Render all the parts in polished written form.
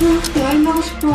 여행 가고 싶어.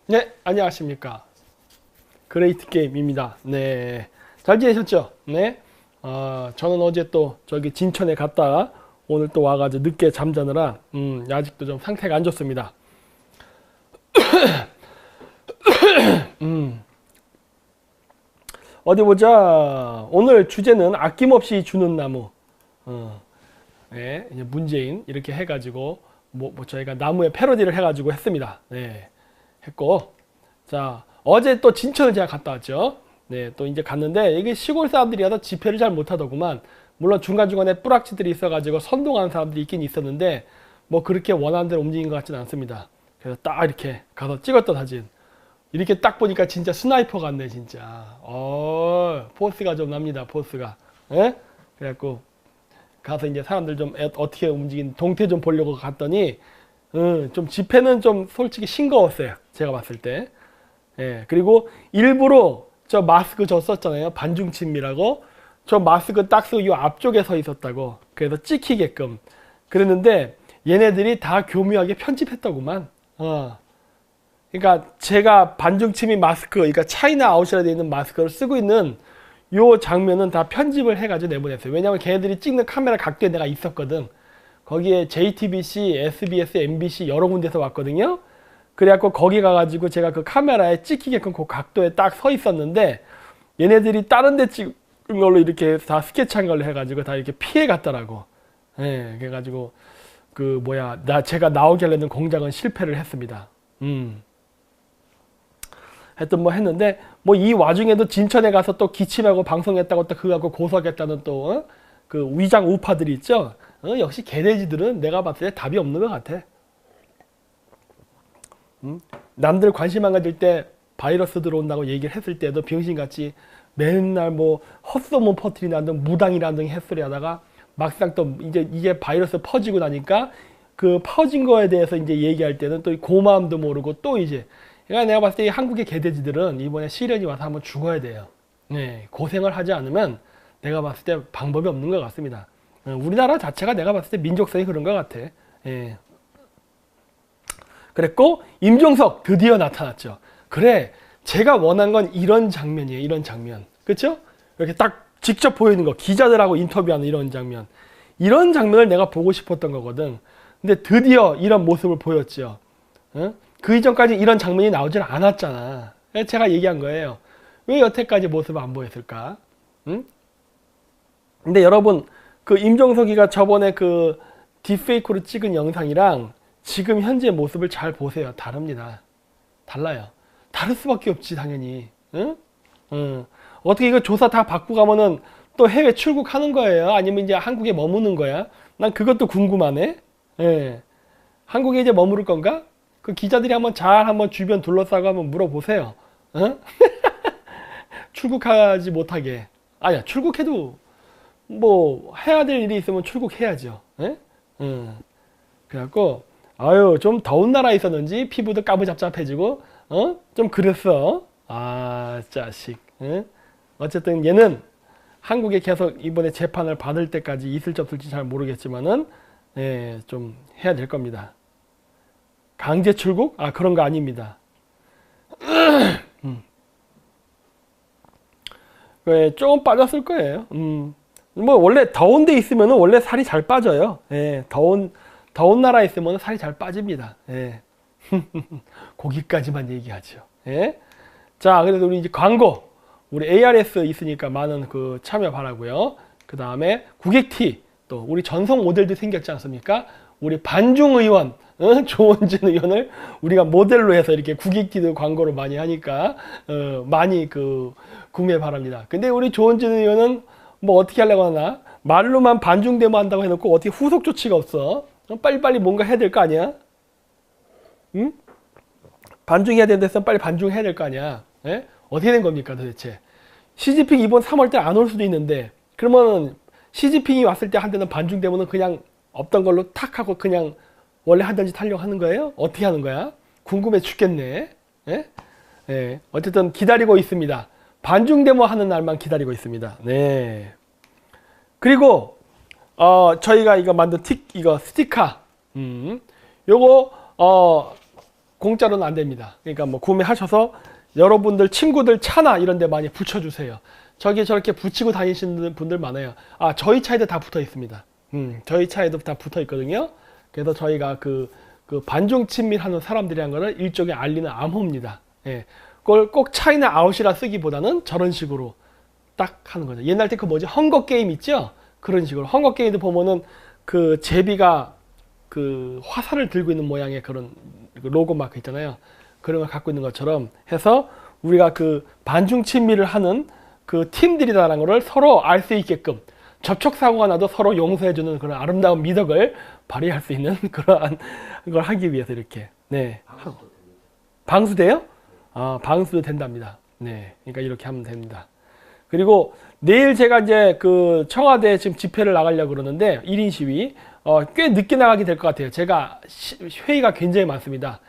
네, 안녕하십니까. 그레이트 게임입니다. 네, 잘 지내셨죠? 네, 저는 어제 또 저기 진천에 갔다가 오늘 또 와가지고 늦게 잠자느라 아직도 좀 상태가 안 좋습니다. 어디 보자. 오늘 주제는 아낌없이 주는 나무. 네, 이제 문재인 이렇게 해가지고 뭐 저희가 나무에 패러디를 해가지고 했습니다. 네. 했고, 자, 어제 또 진천을 제가 갔다 왔죠. 네, 또 이제 갔는데 이게 시골 사람들이라서 집회를 잘 못하더구만. 물론 중간중간에 뿌락지들이 있어가지고 선동하는 사람들이 있긴 있었는데 뭐 그렇게 원하는 대로 움직인 것 같지는 않습니다. 그래서 딱 이렇게 가서 찍었던 사진, 이렇게 딱 보니까 진짜 스나이퍼 같네 진짜. 포스가 좀 납니다. 포스가. 예? 그래갖고 가서 이제 사람들 좀 어떻게 움직인 동태 좀 보려고 갔더니 좀 집회는 좀 솔직히 싱거웠어요. 제가 봤을 때. 예, 그리고 일부러 저 마스크 저 썼잖아요. 반중침미라고. 저 마스크 딱 쓰고 이 앞쪽에 서 있었다고. 그래서 찍히게끔. 그랬는데 얘네들이 다 교묘하게 편집했더구만. 그러니까 제가 반중침미 마스크, 그러니까 차이나 아웃이라 되어 있는 마스크를 쓰고 있는 요 장면은 다 편집을 해가지고 내보냈어요. 왜냐면 걔네들이 찍는 카메라 각도에 내가 있었거든. 거기에 JTBC, SBS, MBC 여러 군데서 왔거든요. 그래갖고 거기 가가지고 제가 그 카메라에 찍히게끔 그 각도에 딱 서 있었는데 얘네들이 다른 데 찍은 걸로 이렇게 다 스케치한 걸로 해가지고 다 이렇게 피해 갔더라고. 예, 그래가지고 제가 나오게 하려는 공작은 실패를 했습니다. 하여튼 뭐 했는데 뭐 이 와중에도 진천에 가서 또 기침하고 방송했다고 또 그거 갖고 고소하겠다는 또 그 위장 우파들이 있죠. 역시 개돼지들은 내가 봤을 때 답이 없는 것 같아. 남들 관심 안 가질 때 바이러스 들어온다고 얘기를 했을 때도 병신같이 맨날 뭐 헛소문 퍼뜨리는 등 무당이라는 등 햇소리 하다가 막상 또 이제 이게 바이러스 퍼지고 나니까 그 퍼진 거에 대해서 이제 얘기할 때는 또 고마움도 모르고 또 이제 그러니까 내가 봤을 때 이 한국의 개돼지들은 이번에 시련이 와서 한번 죽어야 돼요. 네, 고생을 하지 않으면 내가 봤을 때 방법이 없는 것 같습니다. 우리나라 자체가 내가 봤을 때 민족성이 그런 것 같아. 예. 그랬고 임종석 드디어 나타났죠. 그래, 제가 원한 건 이런 장면이에요. 이런 장면. 그렇죠? 이렇게 딱 직접 보이는 거, 기자들하고 인터뷰하는 이런 장면. 이런 장면을 내가 보고 싶었던 거거든. 근데 드디어 이런 모습을 보였죠. 그 이전까지 이런 장면이 나오질 않았잖아. 제가 얘기한 거예요. 왜 여태까지 모습을 안 보였을까? 근데 여러분, 그 임종석이가 저번에 그 딥페이크로 찍은 영상이랑 지금 현재 모습을 잘 보세요. 다릅니다. 달라요. 다를 수밖에 없지, 당연히. 어떻게 이거 조사 다 받고 가면은 또 해외 출국하는 거예요? 아니면 이제 한국에 머무는 거야? 난 그것도 궁금하네. 예. 한국에 이제 머무를 건가? 그 기자들이 한번 주변 둘러싸고 한번 물어보세요. 출국하지 못하게. 아니야, 출국해도 뭐 해야 될 일이 있으면 출국해야죠. 예? 그래갖고 아유 좀 더운 나라에 있었는지 피부도 까무잡잡해지고 좀 그랬어. 아, 자식. 응? 어쨌든 얘는 한국에 계속 이번에 재판을 받을 때까지 있을지 없을지 잘 모르겠지만은, 예, 좀 해야 될 겁니다. 강제 출국? 아, 그런 거 아닙니다. 예, 좀 빠졌을 거예요. 뭐, 원래 더운 데 있으면은 원래 살이 잘 빠져요. 예, 더운 나라에 있으면 살이 잘 빠집니다. 예. 거기까지만 얘기하죠. 예. 자, 그래도 우리 이제 광고. 우리 ARS 있으니까 많은 그 참여 바라고요. 그 다음에 국익티. 또 우리 전속 모델도 생겼지 않습니까? 우리 반중 의원, 조원진 의원을 우리가 모델로 해서 이렇게 국익티도 광고를 많이 하니까, 많이 그 구매 바랍니다. 근데 우리 조원진 의원은 뭐 어떻게 하려고 하나? 말로만 반중 데모 한다고 해놓고 어떻게 후속 조치가 없어? 빨리빨리 뭔가 해야 될 거 아니야? 응? 반중해야 되는 데서 빨리 반중해야 될 거 아니야? 예? 어떻게 된 겁니까 도대체? 시진핑 이번 3월 때 안 올 수도 있는데 그러면은 시진핑이 왔을 때 한 데는 반중 데모는 그냥 없던 걸로 탁 하고 그냥 원래 하던 짓 하려고 하는 거예요? 어떻게 하는 거야? 궁금해 죽겠네. 예? 예. 어쨌든 기다리고 있습니다. 반중 데모 하는 날만 기다리고 있습니다. 네. 그리고 저희가 이거 만든 이거 스티커. 요거 공짜로는 안 됩니다. 그러니까 뭐 구매하셔서 여러분들 친구들 차나 이런 데 많이 붙여주세요. 저기 저렇게 붙이고 다니시는 분들 많아요. 아, 저희 차에도 다 붙어 있습니다. 저희 차에도 다 붙어 있거든요. 그래서 저희가 그 반중 친밀하는 사람들이란 거를 일종의 알리는 암호입니다. 예. 그걸 꼭 차이나 아웃이라 쓰기보다는 저런 식으로 딱 하는 거죠. 옛날 때 그 뭐지? 헝거 게임 있죠? 그런 식으로. 헝거 게임도 보면은 그 제비가 그 화살을 들고 있는 모양의 그런 로고 마크 있잖아요. 그런 걸 갖고 있는 것처럼 해서 우리가 그 반중 친밀을 하는 그 팀들이라는 거를 서로 알 수 있게끔 접촉사고가 나도 서로 용서해주는 그런 아름다운 미덕을 발휘할 수 있는 그러한 걸 하기 위해서 이렇게. 네. 방수돼요? 아, 방수도 된답니다. 네. 그러니까 이렇게 하면 됩니다. 그리고 내일 제가 이제 그 청와대 지금 집회를 나가려고 그러는데 1인 시위 꽤 늦게 나가게 될 것 같아요. 제가 회의가 굉장히 많습니다.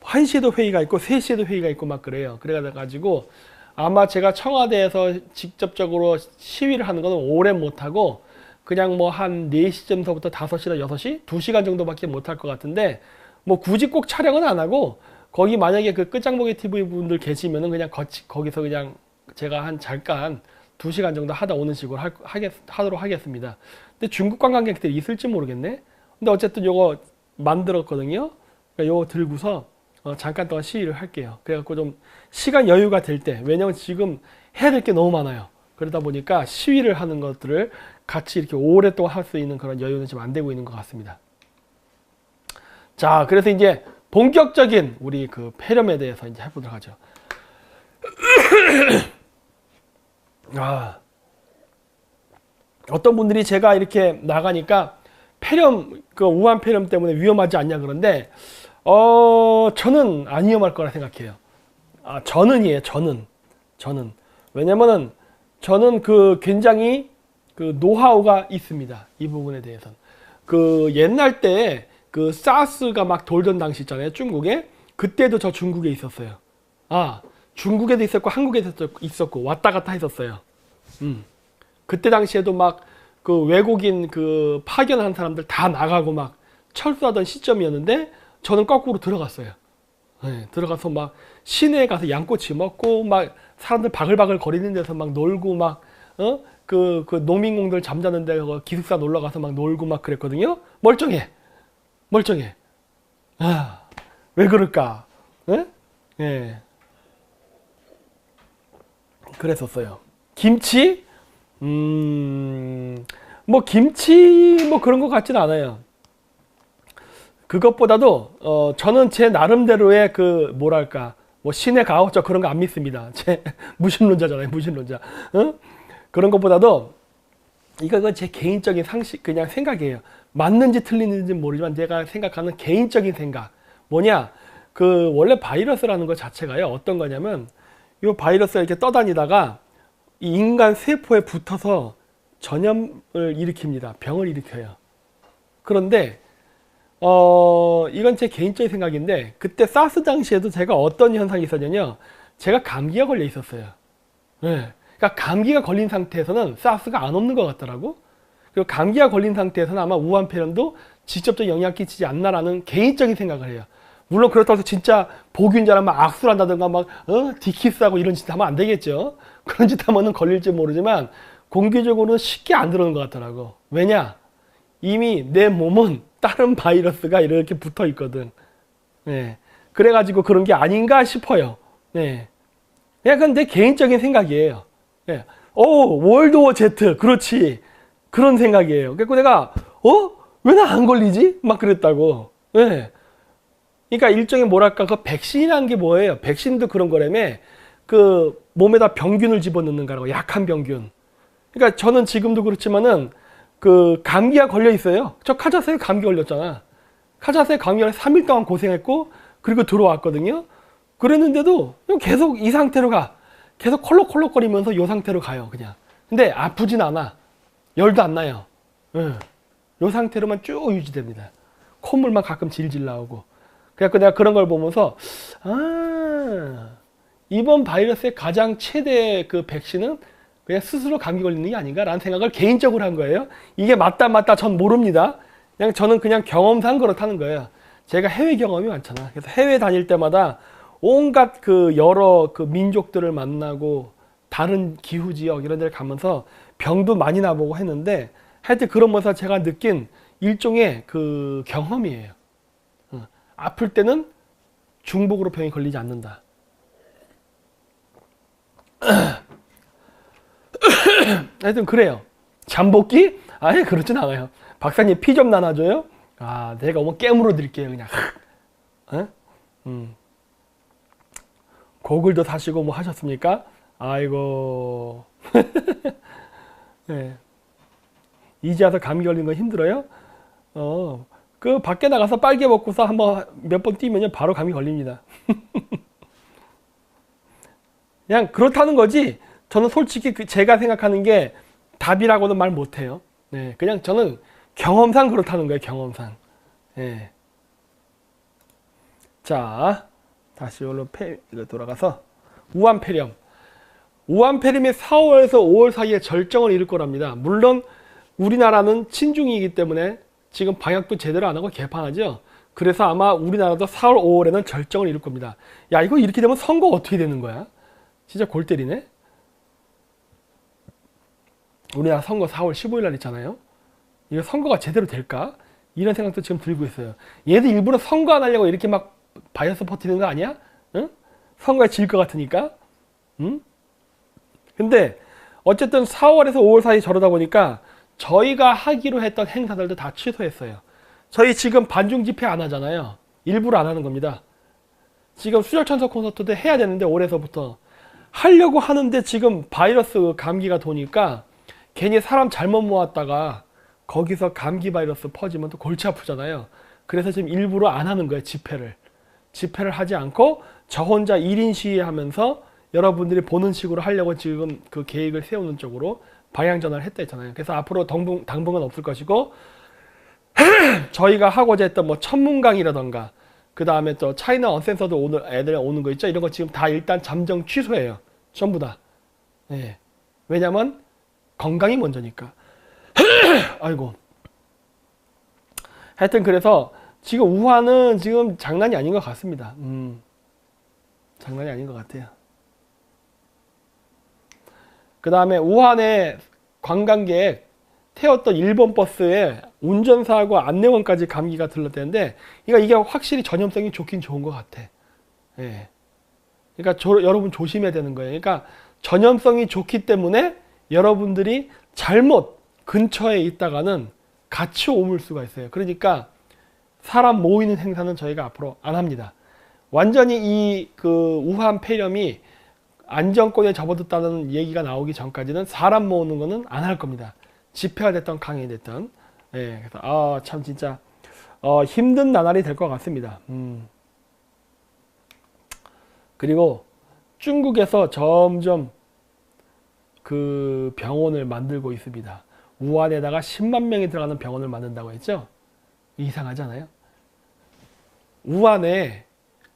1시에도 회의가 있고 3시에도 회의가 있고 막 그래요. 그래가지고 아마 제가 청와대에서 직접적으로 시위를 하는 거는 오래 못하고 그냥 뭐 한 4시쯤서부터 5시나 6시? 2시간 정도밖에 못할 것 같은데 뭐 굳이 꼭 촬영은 안 하고 거기 만약에 그 끝장보기 TV 분들 계시면은 그냥 거기서 그냥 제가 한 잠깐 2시간 정도 하다 오는 식으로 하도록 하겠습니다. 근데 중국 관광객들이 있을지 모르겠네. 근데 어쨌든 요거 만들었거든요. 그러니까 요거 들고서 잠깐 동안 시위를 할게요. 그래갖고 좀 시간 여유가 될 때, 왜냐면 지금 해야 될 게 너무 많아요. 그러다 보니까 시위를 하는 것들을 같이 이렇게 오랫동안 할 수 있는 그런 여유는 지금 안 되고 있는 것 같습니다. 자, 그래서 이제 본격적인 우리 그 폐렴에 대해서 이제 해보도록 하죠. 어떤 분들이 제가 이렇게 나가니까 폐렴, 그 우한 폐렴 때문에 위험하지 않냐 그런데, 저는 안 위험할 거라 생각해요. 아, 저는이에요, 저는. 왜냐면은, 저는 그 굉장히 그 노하우가 있습니다. 이 부분에 대해서는. 그 옛날 때 그 사스가 막 돌던 당시 있잖아요, 중국에. 그때도 저 중국에 있었어요. 아, 중국에도 있었고, 한국에도 있었고, 왔다 갔다 했었어요. 그때 당시에도 막 그 외국인 그 파견한 사람들 다 나가고 막 철수하던 시점이었는데 저는 거꾸로 들어갔어요. 네, 들어가서 막 시내에 가서 양꼬치 먹고 막 사람들 바글바글 거리는 데서 막 놀고 막 그 농민공들 잠자는 데 기숙사 놀러 가서 막 놀고 막 그랬거든요. 멀쩡해. 아, 왜 그럴까? 예? 네? 그랬었어요. 김치? 뭐 김치 뭐 그런 것 같진 않아요. 그것보다도 저는 제 나름대로의 그 뭐랄까 뭐 신의 가호적 그런 거 안 믿습니다. 제 무신론자잖아요, 무신론자. 그런 것보다도 이건 제 개인적인 상식 그냥 생각이에요. 맞는지 틀리는지 모르지만 제가 생각하는 개인적인 생각 뭐냐, 그 원래 바이러스라는 것 자체가요 어떤 거냐면 이 바이러스가 이렇게 떠다니다가 이 인간 세포에 붙어서 전염을 일으킵니다. 병을 일으켜요. 그런데 이건 제 개인적인 생각인데 그때 사스 당시에도 제가 어떤 현상이 있었냐면 제가 감기가 걸려 있었어요. 네. 그러니까 감기가 걸린 상태에서는 사스가 안 없는 것 같더라고. 그리고 감기가 걸린 상태에서는 아마 우한 폐렴도 직접적 영향 끼치지 않나라는 개인적인 생각을 해요. 물론 그렇다고 해서 진짜 보균자랑 막 악수를 한다든가 막 디키스하고 이런 짓 하면 안 되겠죠. 그런 짓 하면은 걸릴지 모르지만 공개적으로는 쉽게 안 들어오는 것 같더라고. 왜냐? 이미 내 몸은 다른 바이러스가 이렇게 붙어 있거든. 네. 그래가지고 그런 게 아닌가 싶어요. 네. 그냥 그건 내 개인적인 생각이에요. 네. 월드워 Z. 그렇지. 그런 생각이에요. 그래서 내가, 왜 나 안 걸리지? 막 그랬다고. 네. 그러니까 일종의 뭐랄까, 그 백신이라는 게 뭐예요? 백신도 그런 거라며, 그 몸에다 병균을 집어넣는 거라고, 약한 병균. 그러니까 저는 지금도 그렇지만은, 그 감기가 걸려 있어요. 저 카자스에 감기 걸렸잖아. 카자스에 감기 걸려 3일 동안 고생했고, 그리고 들어왔거든요. 그랬는데도 계속 이 상태로 가. 계속 콜록콜록거리면서 이 상태로 가요, 그냥. 근데 아프진 않아. 열도 안 나요. 이 상태로만 쭉 유지됩니다. 콧물만 가끔 질질 나오고. 그래서 내가 그런 걸 보면서, 이번 바이러스의 가장 최대 그 백신은 그냥 스스로 감기 걸리는 게 아닌가라는 생각을 개인적으로 한 거예요. 이게 맞다 전 모릅니다. 저는 그냥 경험상 그렇다는 거예요. 제가 해외 경험이 많잖아. 그래서 해외 다닐 때마다 온갖 그 여러 그 민족들을 만나고 다른 기후 지역 이런 데를 가면서 병도 많이 나보고 했는데 하여튼 그러면서 제가 느낀 일종의 그 경험이에요. 아플 때는 중복으로 병이 걸리지 않는다. 하여튼 그래요. 잠복기? 아예 그렇진 않아요. 박사님 피 좀 나눠줘요? 내가 오면 깨물어 드릴게요 그냥. 고글도 사시고 뭐 하셨습니까? 아이고. 네. 이제 와서 감기 걸린 거 힘들어요? 그 밖에 나가서 빨개 먹고서 한번 몇 번 뛰면 바로 감기 걸립니다. 그냥 그렇다는 거지. 저는 솔직히 제가 생각하는 게 답이라고는 말 못해요. 네, 그냥 저는 경험상 그렇다는 거예요. 경험상. 네. 자, 다시 이거 돌아가서 우한폐렴. 우한폐렴이 4월에서 5월 사이에 절정을 이룰 거랍니다. 물론 우리나라는 친중이기 때문에 지금 방역도 제대로 안 하고 개판하죠. 그래서 아마 우리나라도 4월, 5월에는 절정을 이룰 겁니다. 야, 이거 이렇게 되면 선거 어떻게 되는 거야? 진짜 골 때리네. 우리나라 선거 4월 15일 날 있잖아요. 이거 선거가 제대로 될까? 이런 생각도 지금 들고 있어요. 얘들 일부러 선거 안 하려고 이렇게 막 바이러스 퍼뜨리는 거 아니야? 응? 선거에 질 것 같으니까. 응? 근데 어쨌든 4월에서 5월 사이 저러다 보니까 저희가 하기로 했던 행사들도 다 취소했어요. 저희 지금 반중 집회 안 하잖아요. 일부러 안 하는 겁니다. 지금 수절천사 콘서트도 해야 되는데 올해서부터 하려고 하는데 지금 바이러스 감기가 도니까 괜히 사람 잘못 모았다가 거기서 감기 바이러스 퍼지면 또 골치 아프잖아요. 그래서 지금 일부러 안 하는 거예요. 집회를 하지 않고 저 혼자 1인 시위하면서 여러분들이 보는 식으로 하려고 지금 그 계획을 세우는 쪽으로 방향 전환을 했다 했잖아요. 그래서 앞으로 당분간 없을 것이고 저희가 하고자 했던 뭐 천문강이라던가 그 다음에 또 차이나 언센서도 오늘 애들 오는 거 있죠. 이런 거 지금 다 일단 잠정 취소해요. 전부 다. 네. 왜냐면 건강이 먼저니까. 아이고. 하여튼 그래서 지금 우한은 지금 장난이 아닌 것 같습니다. 장난이 아닌 것 같아요. 그 다음에 우한에 관광객 태웠던 일본 버스에 운전사하고 안내원까지 감기가 들렀다는데 그러니까 이게 확실히 전염성이 좋긴 좋은 것 같아. 예. 그러니까 여러분 조심해야 되는 거예요. 그러니까 전염성이 좋기 때문에 여러분들이 잘못 근처에 있다가는 같이 옮을 수가 있어요. 그러니까 사람 모이는 행사는 저희가 앞으로 안 합니다. 완전히 이 그 우한 폐렴이 안정권에 접어들었다는 얘기가 나오기 전까지는 사람 모으는 거는 안 할 겁니다. 집회가 됐던 강행이 됐던. 예, 그래서 참 진짜 힘든 나날이 될 것 같습니다. 그리고 중국에서 점점 그 병원을 만들고 있습니다. 우한에다가 10만 명이 들어가는 병원을 만든다고 했죠. 이상하잖아요. 우한에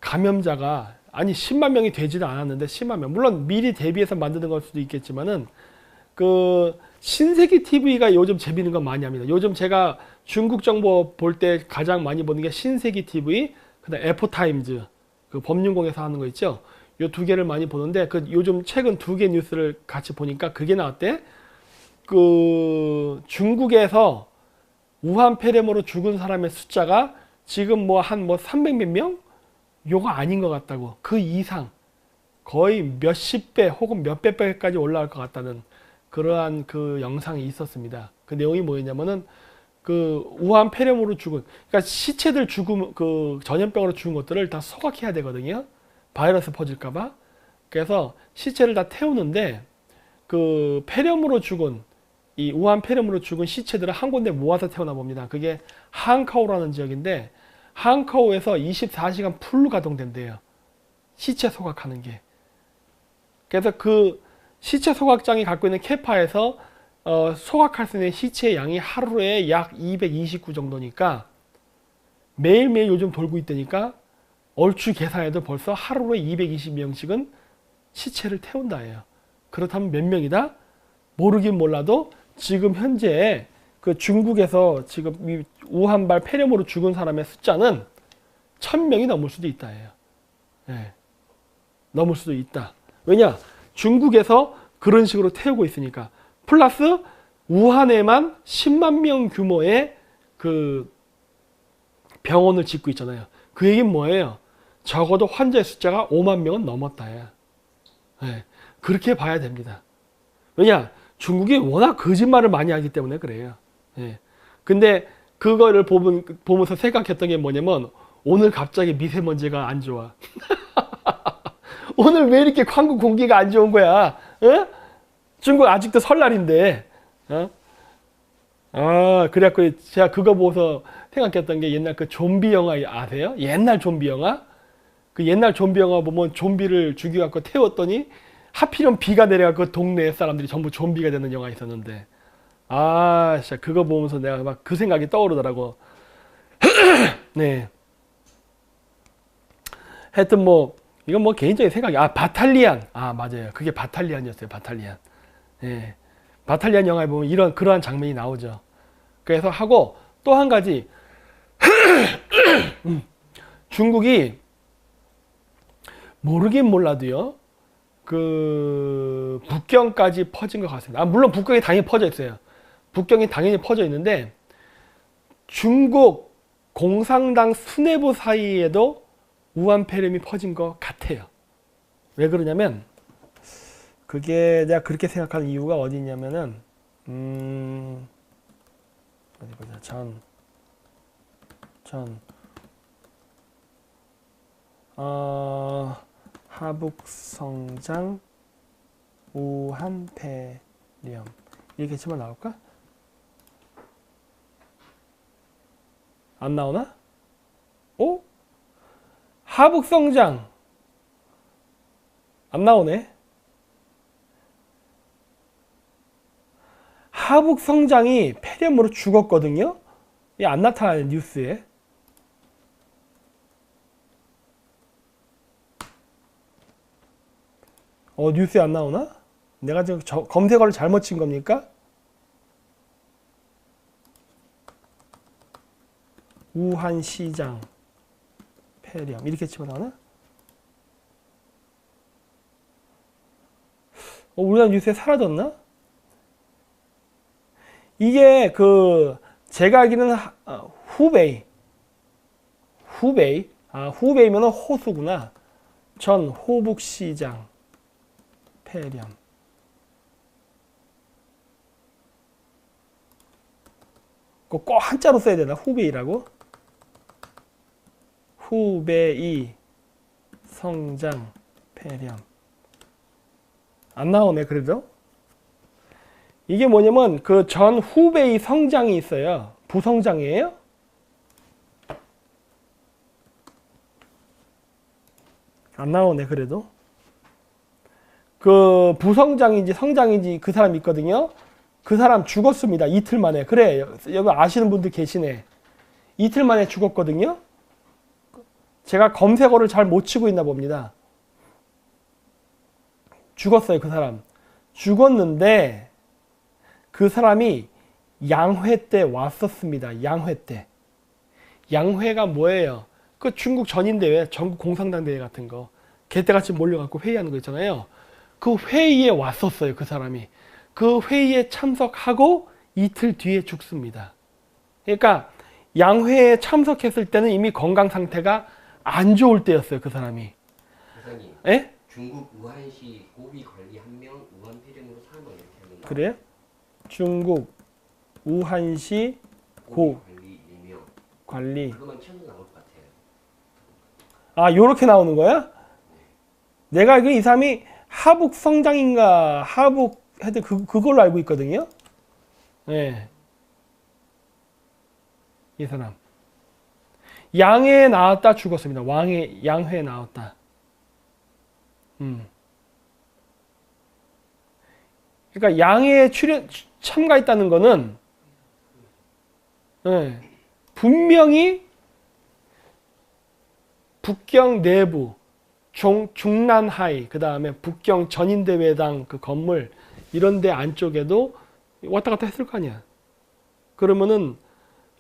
감염자가 아니 10만 명이 되지도 않았는데 10만 명. 물론 미리 대비해서 만드는 걸 수도 있겠지만은 그 신세기 TV가 요즘 재밌는 건 많이 합니다. 요즘 제가 중국 정보 볼 때 가장 많이 보는 게 신세기 TV, 그다음 에포타임즈, 그 법륜공에서 하는 거 있죠. 요 두 개를 많이 보는데 그 요즘 최근 두 개 뉴스를 같이 보니까 그게 나왔대. 그 중국에서 우한 폐렴으로 죽은 사람의 숫자가 지금 뭐 한 뭐 300몇 명? 요거 아닌 것 같다고. 그 이상 거의 몇십 배 혹은 몇백 배까지 올라갈 것 같다는 그러한 그 영상이 있었습니다. 그 내용이 뭐였냐면은 그 우한 폐렴으로 죽은, 그러니까 시체들 죽음, 그 전염병으로 죽은 것들을 다 소각해야 되거든요. 바이러스 퍼질까봐. 그래서 시체를 다 태우는데 그 폐렴으로 죽은, 이 우한 폐렴으로 죽은 시체들을 한 군데 모아서 태우나 봅니다. 그게 항카오라는 지역인데 항카오에서 24시간 풀로 가동된대요. 시체 소각하는 게. 그래서 그 시체 소각장이 갖고 있는 캐파에서 소각할 수 있는 시체의 양이 하루에 약 229 정도니까 매일매일 요즘 돌고 있다니까 얼추 계산해도 벌써 하루에 220명씩은 시체를 태운다예요. 그렇다면 몇 명이다? 모르긴 몰라도 지금 현재 그 중국에서 지금 이 우한발 폐렴으로 죽은 사람의 숫자는 1000명이 넘을 수도 있다예요. 네. 넘을 수도 있다. 왜냐? 중국에서 그런 식으로 태우고 있으니까. 플러스 우한에만 10만 명 규모의 그 병원을 짓고 있잖아요. 그 얘기는 뭐예요? 적어도 환자의 숫자가 5만 명은 넘었다야. 네. 그렇게 봐야 됩니다. 왜냐? 중국이 워낙 거짓말을 많이 하기 때문에 그래요. 예. 근데 그거를 보면서 생각했던 게 뭐냐면 오늘 갑자기 미세먼지가 안 좋아. 오늘 왜 이렇게 한국 공기가 안 좋은 거야? 어? 중국 아직도 설날인데. 어? 아, 그래갖고 제가 그거 보고서 생각했던 게 옛날 그 좀비 영화 아세요? 옛날 좀비 영화? 그 옛날 좀비 영화 보면 좀비를 죽여갖고 태웠더니 하필이면 비가 내려갖고 동네 사람들이 전부 좀비가 되는 영화 있었는데, 아, 진짜 그거 보면서 내가 막 그 생각이 떠오르더라고. 네. 하여튼 뭐 이건 뭐 개인적인 생각이. 아, 바탈리안. 아, 맞아요. 그게 바탈리안이었어요. 바탈리안. 예. 바탈리안 영화에 보면 이런 그러한 장면이 나오죠. 그래서 하고 또 한 가지 중국이 모르긴 몰라도요. 그 북경까지 퍼진 것 같습니다. 아, 물론 북경이 당연히 퍼져 있어요. 북경이 당연히 퍼져 있는데 중국 공산당 수뇌부 사이에도 우한 폐렴이 퍼진 것 같아요. 왜 그러냐면 그게 내가 그렇게 생각하는 이유가 어디 있냐면은 어디 보자. 하북성장 우한폐렴 이렇게 치면 나올까? 안 나오나? 오? 하북성장 안 나오네. 하북성장이 폐렴으로 죽었거든요. 이게 안 나타나요, 뉴스에. 뉴스에 안 나오나? 내가 지금 검색어를 잘못 친 겁니까? 우한시장 폐렴 이렇게 치면 나오나? 우리나라 뉴스에 사라졌나? 이게 그 제가 알기는 후베이면 호수구나. 전 호북시장 폐렴. 꼭 한자로 써야 되나? 후베이라고? 후베이 성장 폐렴. 안 나오네 그래도. 이게 뭐냐면 그 전 후베이 성장이 있어요. 부성장이에요. 안 나오네 그래도. 그 부성장인지 성장인지 그 사람 있거든요. 그 사람 죽었습니다. 이틀 만에. 그래, 여기 아시는 분들 계시네. 이틀 만에 죽었거든요. 제가 검색어를 잘 못 치고 있나 봅니다. 죽었어요, 그 사람. 죽었는데 그 사람이 양회 때 왔었습니다. 양회 때. 양회가 뭐예요? 그 중국 전인대회, 전국 공산당 대회 같은 거. 개떼같이 몰려갖고 회의하는 거 있잖아요. 그 회의에 왔었어요, 그 사람이. 그 회의에 참석하고 이틀 뒤에 죽습니다. 그러니까 양회에 참석했을 때는 이미 건강 상태가 안 좋을 때였어요, 그 사람이. 교사님, 에? 중국 우한시 고위 관리 1명, 우한 폐렴으로 사망 이렇게 하는 거. 그래요? 중국 우한시 고위 관리 4명. 관리. 그거만 쳐도 나올 것 같아요. 아, 요렇게 나오는 거야? 내가 알기로 이 사람이 하북 성장인가 하북 하여튼 그걸로 알고 있거든요. 네. 이 사람 양회에 나왔다 죽었습니다. 양회에 나왔다. 그러니까 양회에 참가했다는 거는 네, 분명히 북경 내부 중난하이 그 다음에 북경 전인대회당 그 건물 이런 데 안쪽에도 왔다 갔다 했을 거 아니야. 그러면은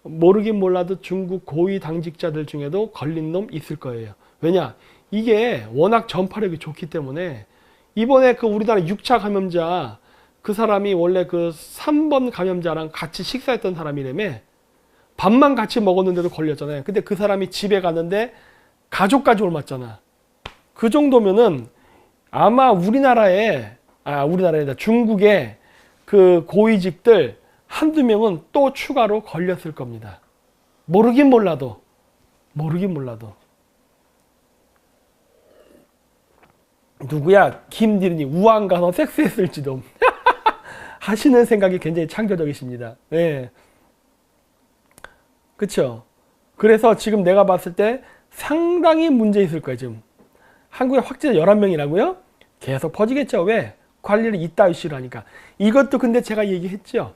모르긴 몰라도 중국 고위 당직자들 중에도 걸린 놈 있을 거예요. 왜냐? 이게 워낙 전파력이 좋기 때문에 이번에 그 우리나라 6차 감염자 그 사람이 원래 그 3번 감염자랑 같이 식사했던 사람이라며 밥만 같이 먹었는데도 걸렸잖아요. 근데 그 사람이 집에 갔는데 가족까지 옮았잖아. 그 정도면은 아마 우리나라에다 중국의 그 고위직들 한두 명은 또 추가로 걸렸을 겁니다. 모르긴 몰라도. 누구야? 김디르니 우한 가서 섹스했을지도 하시는 생각이 굉장히 창조적이십니다. 네. 그쵸? 그래서 지금 내가 봤을 때 상당히 문제 있을 거예요, 지금. 한국에 확진자 11명이라고요? 계속 퍼지겠죠. 왜? 관리를 이따위시로 하니까. 이것도 근데 제가 얘기했죠.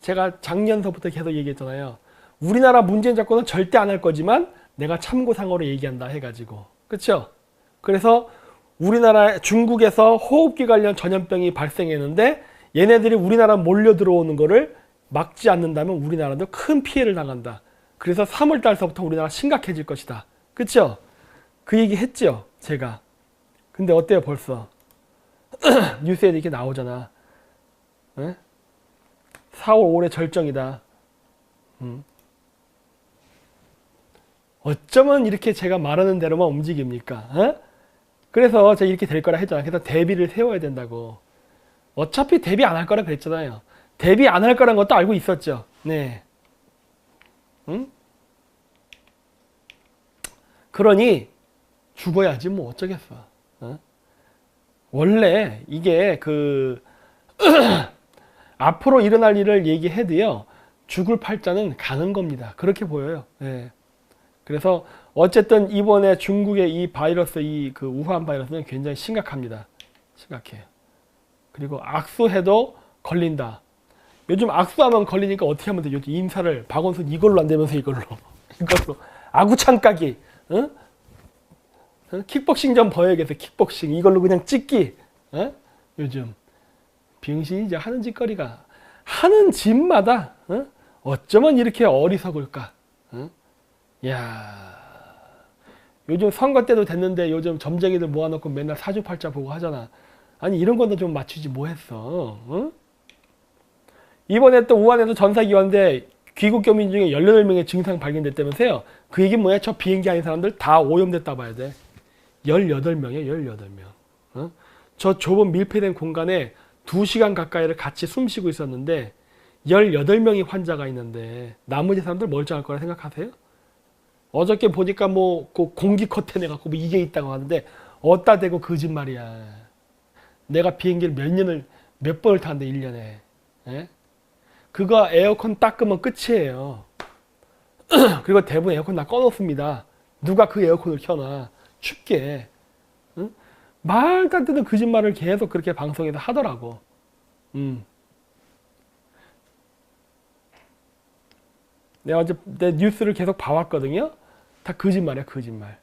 제가 작년서부터 계속 얘기했잖아요. 우리나라 문재인 정권은 절대 안 할 거지만 내가 참고상으로 얘기한다 해가지고. 그쵸? 그래서 우리나라 중국에서 호흡기 관련 전염병이 발생했는데 얘네들이 우리나라 몰려 들어오는 거를 막지 않는다면 우리나라도 큰 피해를 당한다. 그래서 3월 달서부터 우리나라 심각해질 것이다. 그쵸? 그 얘기 했죠, 제가. 근데 어때요, 벌써? 뉴스에 이렇게 나오잖아. 에? 4월 올해 절정이다. 어쩌면 이렇게 제가 말하는 대로만 움직입니까? 어? 그래서 제가 이렇게 될 거라 했잖아. 그래서 대비를 세워야 된다고. 어차피 대비 안 할 거라 그랬잖아요. 대비 안 할 거란 것도 알고 있었죠. 네. 응? 그러니 죽어야지 뭐 어쩌겠어. 어? 원래 이게 그 앞으로 일어날 일을 얘기해도요. 죽을 팔자는 가는 겁니다. 그렇게 보여요. 네. 그래서 어쨌든 이번에 중국의 이 바이러스, 이 그 우한 바이러스는 굉장히 심각합니다. 심각해요. 그리고 악수해도 걸린다. 요즘 악수하면 걸리니까 어떻게 하면 돼? 요즘 인사를 박원순 이걸로 안 되면서 이걸로 아구창 까기. 어? 킥복싱 좀 보여야겠어. 킥복싱 이걸로 그냥 찍기. 어? 요즘 병신이 이제 하는 짓거리가 하는 짓마다 어쩌면 이렇게 어리석을까. 야, 요즘 선거 때도 됐는데 요즘 점쟁이들 모아놓고 맨날 사주팔자 보고 하잖아. 아니 이런 건도 좀 맞추지 뭐 했어. 이번에 또 우한에서 전사기 왔는데 귀국 교민 중에 18명의 증상 발견됐다면서요. 그 얘기 뭐야? 저 비행기 아닌 사람들 다 오염됐다 봐야 돼. 18명이에요. 18명. 저 좁은 밀폐된 공간에 2시간 가까이를 같이 숨 쉬고 있었는데 18명의 환자가 있는데 나머지 사람들 멀쩡할 거라 생각하세요? 어저께 보니까 뭐 그 공기 커튼 해갖고 뭐 이게 있다고 하는데 어디다 대고 거짓말이야. 내가 비행기를 몇 번을 타는데 1년에. 예? 그거 에어컨 닦으면 끝이에요. 그리고 대부분 에어컨 다 꺼놓습니다. 누가 그 에어컨을 켜놔. 춥게. 응? 말도 안 되는 거짓말을 계속 그렇게 방송에서 하더라고. 내가 어제 내 뉴스를 계속 봐왔거든요. 다 거짓말이야, 거짓말.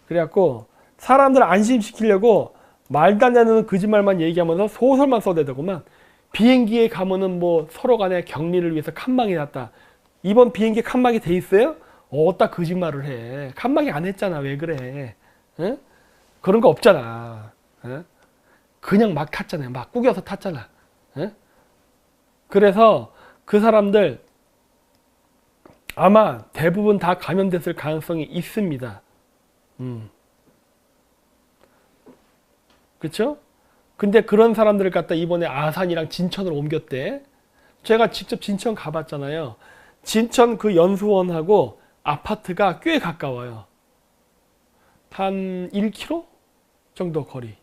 그래갖고 사람들 안심시키려고 말도 안 되는 거짓말만 얘기하면서 소설만 써대더구만. 비행기에 가면은 뭐 서로 간에 격리를 위해서 칸막이 났다. 이번 비행기 칸막이 돼 있어요? 어따 거짓말을 해. 칸막이 안 했잖아. 왜 그래? 응? 그런 거 없잖아. 응? 그냥 막 탔잖아요. 막 꾸겨서 탔잖아. 응? 그래서 그 사람들 아마 대부분 다 감염됐을 가능성이 있습니다. 그쵸? 근데 그런 사람들을 갖다 이번에 아산이랑 진천으로 옮겼대. 제가 직접 진천 가봤잖아요. 진천 그 연수원하고 아파트가 꽤 가까워요. 한 1km 정도 거리.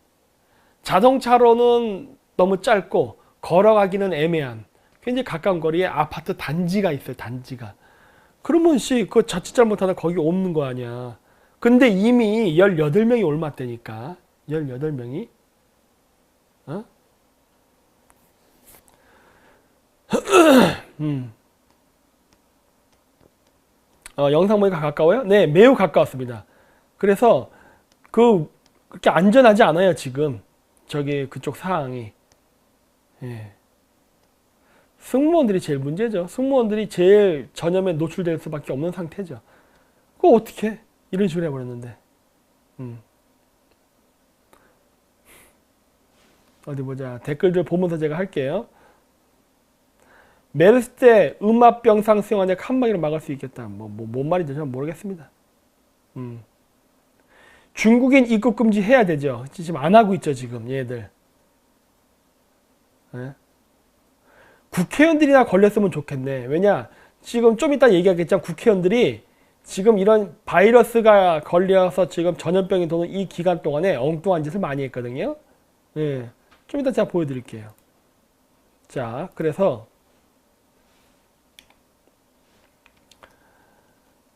자동차로는 너무 짧고 걸어가기는 애매한 굉장히 가까운 거리에 아파트 단지가 있어요. 단지가. 그러면 그 자칫 잘못하다 거기 옮는 거 아니야. 근데 이미 18명이 옮았다니까. 18명이. 어? 영상 보니까 가까워요? 네, 매우 가까웠습니다. 그래서 그렇게 안전하지 않아요, 지금. 저기 그쪽 상황이. 예. 승무원들이 제일 문제죠. 승무원들이 제일 전염에 노출될 수밖에 없는 상태죠. 그거 어떻게 해? 이런 식으로 해버렸는데. 어디 보자. 댓글들 보면서 제가 할게요. 메르스 때 음압병상 수용환자 칸막이로 막을 수 있겠다. 뭔 말인지 저는 모르겠습니다. 중국인 입국 금지 해야 되죠. 지금 안 하고 있죠, 지금 얘들. 네? 국회의원들이나 걸렸으면 좋겠네. 왜냐, 지금 좀 이따 얘기하겠지만 국회의원들이 지금 이런 바이러스가 걸려서 지금 전염병이 도는 이 기간 동안에 엉뚱한 짓을 많이 했거든요. 네. 좀 이따 제가 보여드릴게요. 자, 그래서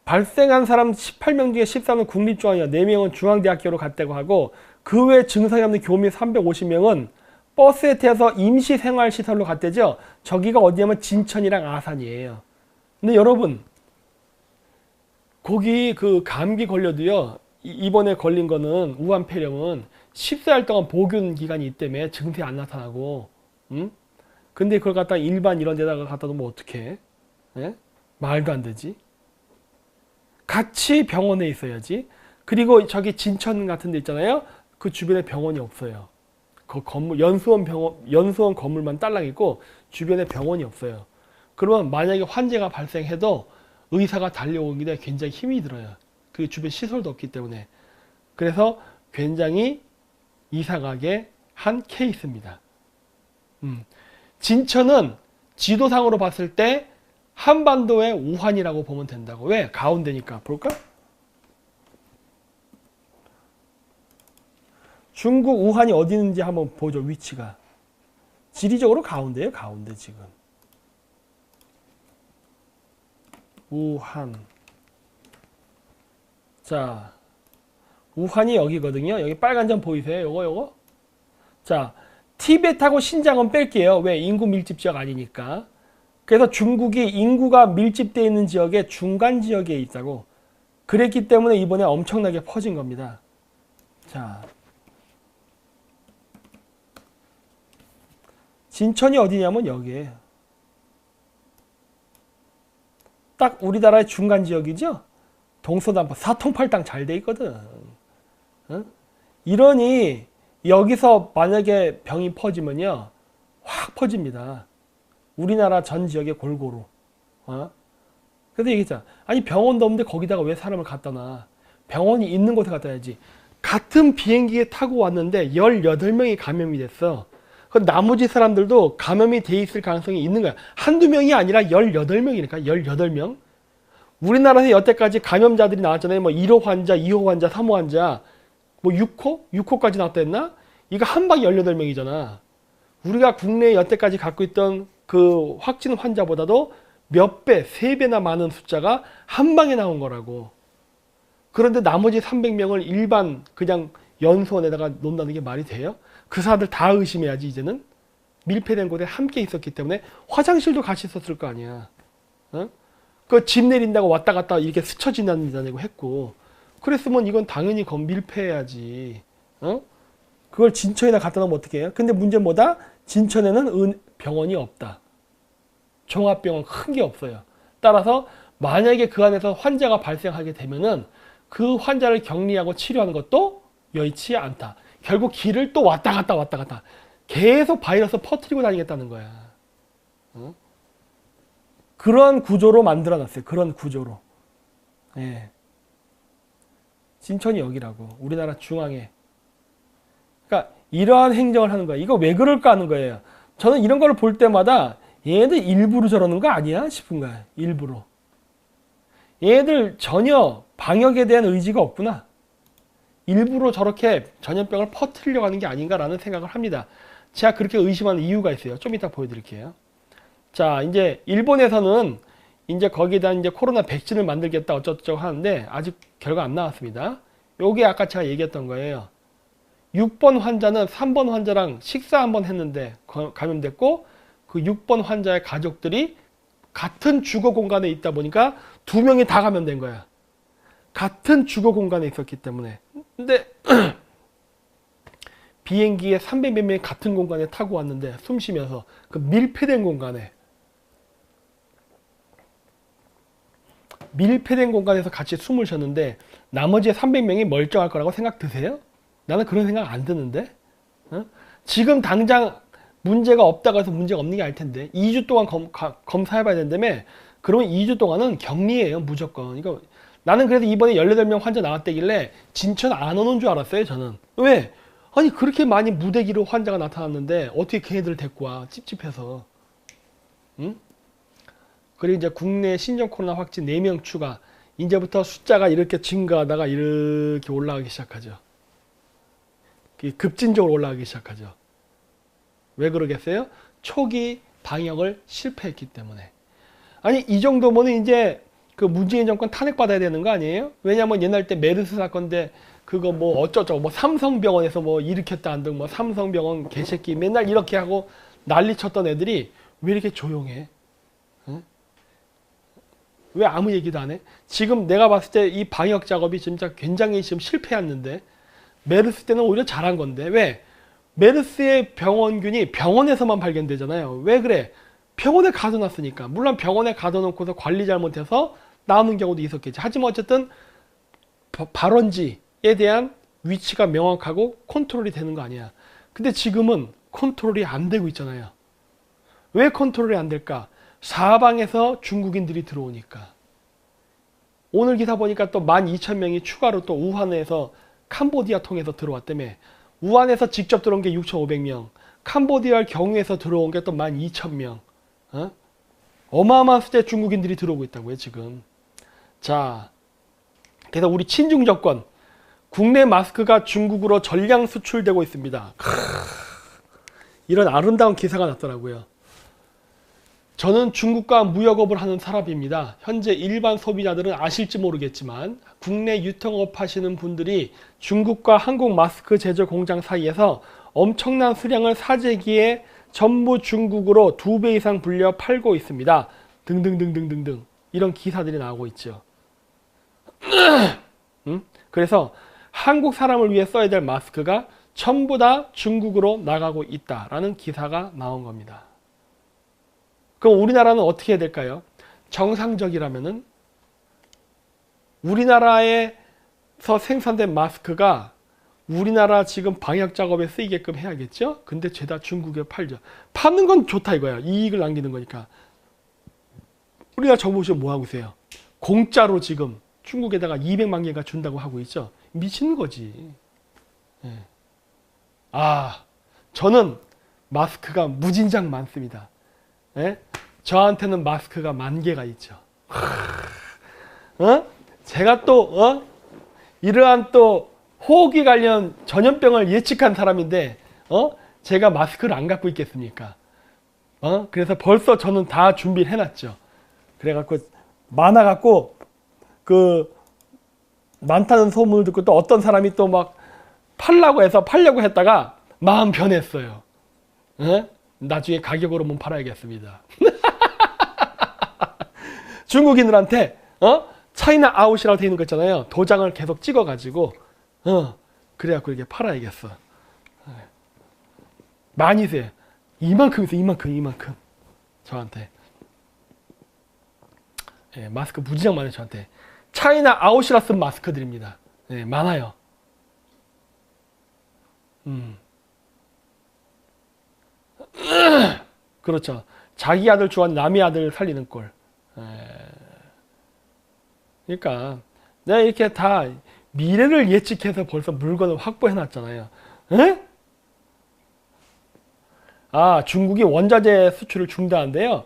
발생한 사람 18명 중에 13은 국립중앙이야. 4명은 중앙대학교로 갔다고 하고 그 외 증상이 없는 교민 350명은 버스에 태워서 임시생활시설로 갔대죠. 저기가 어디냐면 진천이랑 아산이에요. 근데 여러분 거기 그 감기 걸려도요. 이번에 걸린 거는 우한폐렴은 14일 동안 보균 기간이 있다며 증세 안 나타나고 근데 그걸 갖다 일반 이런 데다가 갖다 놓으면 어떡해? 예? 말도 안 되지. 같이 병원에 있어야지. 그리고 저기 진천 같은 데 있잖아요. 그 주변에 병원이 없어요. 그 건물 연수원 건물만 딸랑 있고 주변에 병원이 없어요. 그러면 만약에 환자가 발생해도 의사가 달려오기에 굉장히 힘이 들어요. 그 주변 시설도 없기 때문에. 그래서 굉장히 이상하게 한 케이스입니다. 진천은 지도상으로 봤을 때 한반도의 우한이라고 보면 된다고. 왜? 가운데니까. 볼까? 중국 우한이 어디 있는지 한번 보죠. 위치가. 지리적으로 가운데예요. 가운데 지금. 우한. 자, 우한이 여기거든요. 여기 빨간 점 보이세요? 요거. 자, 티베트하고 신장은 뺄게요. 왜? 인구 밀집 지역 아니니까. 그래서 중국이 인구가 밀집되어 있는 지역에 중간 지역에 있다고. 그랬기 때문에 이번에 엄청나게 퍼진 겁니다. 자, 진천이 어디냐면 여기에요. 딱 우리나라의 중간 지역이죠. 동서남북 사통팔당 잘 돼 있거든. 응? 이러니 여기서 만약에 병이 퍼지면요 확 퍼집니다. 우리나라 전 지역에 골고루. 그래서 얘기했잖아. 아니 병원도 없는데 거기다가 왜 사람을 갖다 놔. 병원이 있는 곳에 갖다 놔야지. 같은 비행기에 타고 왔는데 18명이 감염이 됐어. 그 나머지 사람들도 감염이 돼 있을 가능성이 있는 거야. 한두 명이 아니라 18명이니까 18명. 우리나라에서 여태까지 감염자들이 나왔잖아요. 뭐 1호 환자, 2호 환자, 3호 환자, 뭐 6호? 6호까지 나왔다 했나? 이거 한 방에 18명이잖아. 우리가 국내에 여태까지 갖고 있던 그 확진 환자보다도 몇 배, 3배나 많은 숫자가 한 방에 나온 거라고. 그런데 나머지 300명을 일반 그냥 연수원에다가 놓는다는 게 말이 돼요? 그 사람들 다 의심해야지 이제는. 밀폐된 곳에 함께 있었기 때문에 화장실도 같이 있었을 거 아니야. 그 집 내린다고 왔다 갔다 이렇게 스쳐 지나다니고 했고. 그랬으면 이건 당연히 밀폐해야지. 그걸 진천에다 갖다 놓으면 어떻게 해요? 근데 문제는 뭐다? 진천에는 병원이 없다. 종합병원 큰 게 없어요. 따라서 만약에 그 안에서 환자가 발생하게 되면은 그 환자를 격리하고 치료하는 것도 여의치 않다. 결국 길을 또 왔다 갔다 계속 바이러스 퍼뜨리고 다니겠다는 거야. 어? 그런 구조로 만들어 놨어요. 그런 구조로. 예. 진천이 여기라고. 우리나라 중앙에. 그러니까 이러한 행정을 하는 거야. 이거 왜 그럴까 하는 거예요. 저는 이런 걸 볼 때마다 얘네들 일부러 저러는 거 아니야 싶은 거야. 일부러. 얘네들 전혀 방역에 대한 의지가 없구나. 일부러 저렇게 전염병을 퍼뜨리려고 하는 게 아닌가라는 생각을 합니다. 제가 그렇게 의심하는 이유가 있어요. 좀 이따 보여드릴게요. 자, 이제 일본에서는 이제 거기에다 이제 코로나 백신을 만들겠다 어쩌고저쩌고 하는데 아직 결과 안 나왔습니다. 요게 아까 제가 얘기했던 거예요. 6번 환자는 3번 환자랑 식사 한번 했는데 감염됐고 그 6번 환자의 가족들이 같은 주거 공간에 있다 보니까 2명이 다 감염된 거야. 같은 주거 공간에 있었기 때문에. 근데 비행기에 300몇 명이 같은 공간에 타고 왔는데 숨 쉬면서 그 밀폐된 공간에서 같이 숨을 쉬었는데 나머지 300명이 멀쩡할 거라고 생각 드세요? 나는 그런 생각 안 드는데. 어? 지금 당장 문제가 없다고 해서 문제가 없는 게 아닐 텐데 2주 동안 검사해봐야 된다며. 그러면 2주 동안은 격리예요 무조건. 그러니까 나는 그래서 이번에 18명 환자 나왔다길래 진천 안 오는 줄 알았어요 저는. 왜? 아니 그렇게 많이 무대기로 환자가 나타났는데 어떻게 걔네들을 데리고 와. 찝찝해서. 응? 그리고 이제 국내 신종 코로나 확진 4명 추가. 이제부터 숫자가 이렇게 증가하다가 이렇게 올라가기 시작하죠. 급진적으로 올라가기 시작하죠. 왜 그러겠어요? 초기 방역을 실패했기 때문에. 아니 이 정도면 이제 그 문재인 정권 탄핵받아야 되는 거 아니에요? 왜냐면 옛날 때 메르스 사건인데 그거 뭐 어쩌고 뭐 삼성병원에서 뭐 일으켰다 한등 뭐 삼성병원 개새끼 맨날 이렇게 하고 난리 쳤던 애들이 왜 이렇게 조용해? 응? 왜 아무 얘기도 안 해? 지금 내가 봤을 때 이 방역 작업이 진짜 굉장히 지금 실패했는데 메르스 때는 오히려 잘한 건데 왜? 메르스의 병원균이 병원에서만 발견되잖아요. 왜 그래? 병원에 가둬놨으니까. 물론 병원에 가둬놓고서 관리 잘못해서 나오는 경우도 있었겠지. 하지만 어쨌든 발원지에 대한 위치가 명확하고 컨트롤이 되는 거 아니야. 근데 지금은 컨트롤이 안 되고 있잖아요. 왜 컨트롤이 안 될까? 사방에서 중국인들이 들어오니까. 오늘 기사 보니까 또 12,000명이 추가로 또 우한에서 캄보디아 통해서 들어왔다며. 우한에서 직접 들어온 게 6,500명. 캄보디아를 경유해서 들어온 게 또 12,000명. 어? 어마어마한 숫자의 중국인들이 들어오고 있다고요 지금. 자, 그래서 우리 친중 정권 국내 마스크가 중국으로 전량 수출되고 있습니다. 이런 아름다운 기사가 났더라고요. 저는 중국과 무역업을 하는 사람입니다. 현재 일반 소비자들은 아실지 모르겠지만 국내 유통업 하시는 분들이 중국과 한국 마스크 제조 공장 사이에서 엄청난 수량을 사재기에 전부 중국으로 2배 이상 불려 팔고 있습니다. 등등등등등등 이런 기사들이 나오고 있죠. 그래서 한국 사람을 위해 써야 될 마스크가 전부 다 중국으로 나가고 있다라는 기사가 나온 겁니다. 그럼 우리나라는 어떻게 해야 될까요? 정상적이라면은 우리나라에서 생산된 마스크가 우리나라 지금 방역 작업에 쓰이게끔 해야겠죠? 근데 죄다 중국에 팔죠. 파는 건 좋다 이거야. 이익을 남기는 거니까. 우리나라 정부 지금 뭐 하고 있어요? 공짜로 지금 중국에다가 200만 개가 준다고 하고 있죠. 미치는 거지. 네. 아, 저는 마스크가 무진장 많습니다. 네? 저한테는 마스크가 10,000개가 있죠. 어? 제가 또 이러한 또 호흡기 관련 전염병을 예측한 사람인데 제가 마스크를 안 갖고 있겠습니까? 그래서 벌써 저는 다 준비를 해놨죠. 그래갖고 많아갖고 그 많다는 소문을 듣고 또 어떤 사람이 또 막 팔려고 했다가 마음 변했어요. 나중에 가격으로만 팔아야겠습니다. 중국인들한테 차이나 아웃이라고 되어 있는 거 있잖아요. 도장을 계속 찍어가지고 그래갖고 이렇게 팔아야겠어. 많이 써요. 이만큼 있어요. 이만큼. 저한테. 예, 마스크 무지장 많아요. 저한테. 차이나 아웃이라 쓴 마스크들입니다. 예, 많아요. 그렇죠. 자기 아들 좋아하는 남의 아들 살리는 꼴. 예. 그러니까 내가 이렇게 다 미래를 예측해서 벌써 물건을 확보해 놨잖아요. 에? 아, 중국이 원자재 수출을 중단한대요.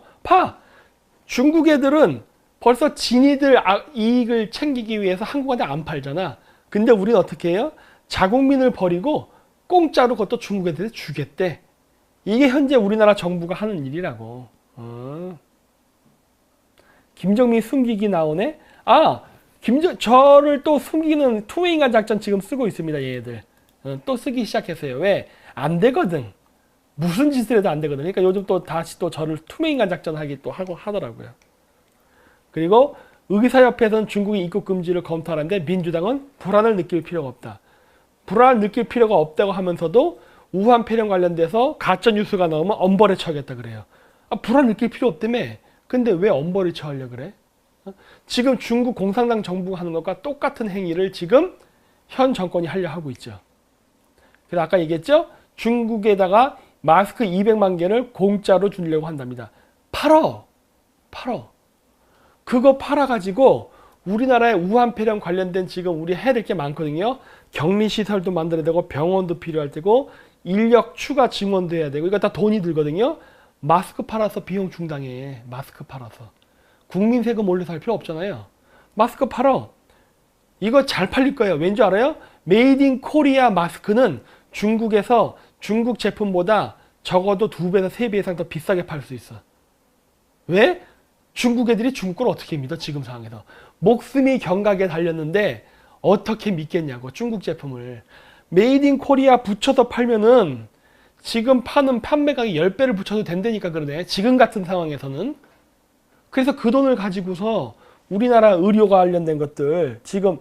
중국 애들은 벌써 지니들 이익을 챙기기 위해서 한국한테 안 팔잖아. 근데 우리는 어떻게 해요? 자국민을 버리고 공짜로 그것도 중국 애들한테 주겠대. 이게 현재 우리나라 정부가 하는 일이라고. 김정민 숨기기 나오네? 저를 또 숨기는 투명인간 작전 지금 쓰고 있습니다, 얘네들. 또 쓰기 시작했어요. 왜? 안 되거든. 무슨 짓을 해도 안 되거든. 그러니까 요즘 또 다시 또 저를 투명인간 작전 하기 또 하고 하더라고요. 그리고 의사협회에서는 중국의 입국 금지를 검토하는데 민주당은 불안을 느낄 필요가 없다. 불안을 느낄 필요가 없다고 하면서도 우한 폐렴 관련돼서 가짜뉴스가 나오면 엄벌에 처하겠다 그래요. 불안 느낄 필요 없다며. 근데 왜 엄벌에 처하려고 그래? 지금 중국 공산당 정부가 하는 것과 똑같은 행위를 지금 현 정권이 하려 하고 있죠. 그래서 아까 얘기했죠? 중국에다가 마스크 200만 개를 공짜로 주려고 한답니다. 팔어. 그거 팔아가지고 우리나라의 우한 폐렴 관련된 지금 우리 해야 될 게 많거든요. 격리시설도 만들어야 되고 병원도 필요할 테고 인력 추가 증원도 해야 되고 이거 다 돈이 들거든요. 마스크 팔아서 비용 중당해. 마스크 팔아서. 국민 세금 올려서 할 필요 없잖아요. 마스크 팔어. 이거 잘 팔릴 거예요. 왠지 알아요? 메이드 인 코리아 마스크는 중국에서 중국 제품보다 적어도 2배에서 3배 이상 더 비싸게 팔 수 있어. 왜? 중국 애들이 중국 걸 어떻게 믿어? 지금 상황에서. 목숨이 경각에 달렸는데 어떻게 믿겠냐고 중국 제품을. 메이드 인 코리아 붙여서 팔면은 지금 파는 판매가격 10배를 붙여도 된다니까 그러네. 지금 같은 상황에서는. 그래서 그 돈을 가지고서 우리나라 의료 관련된 것들 지금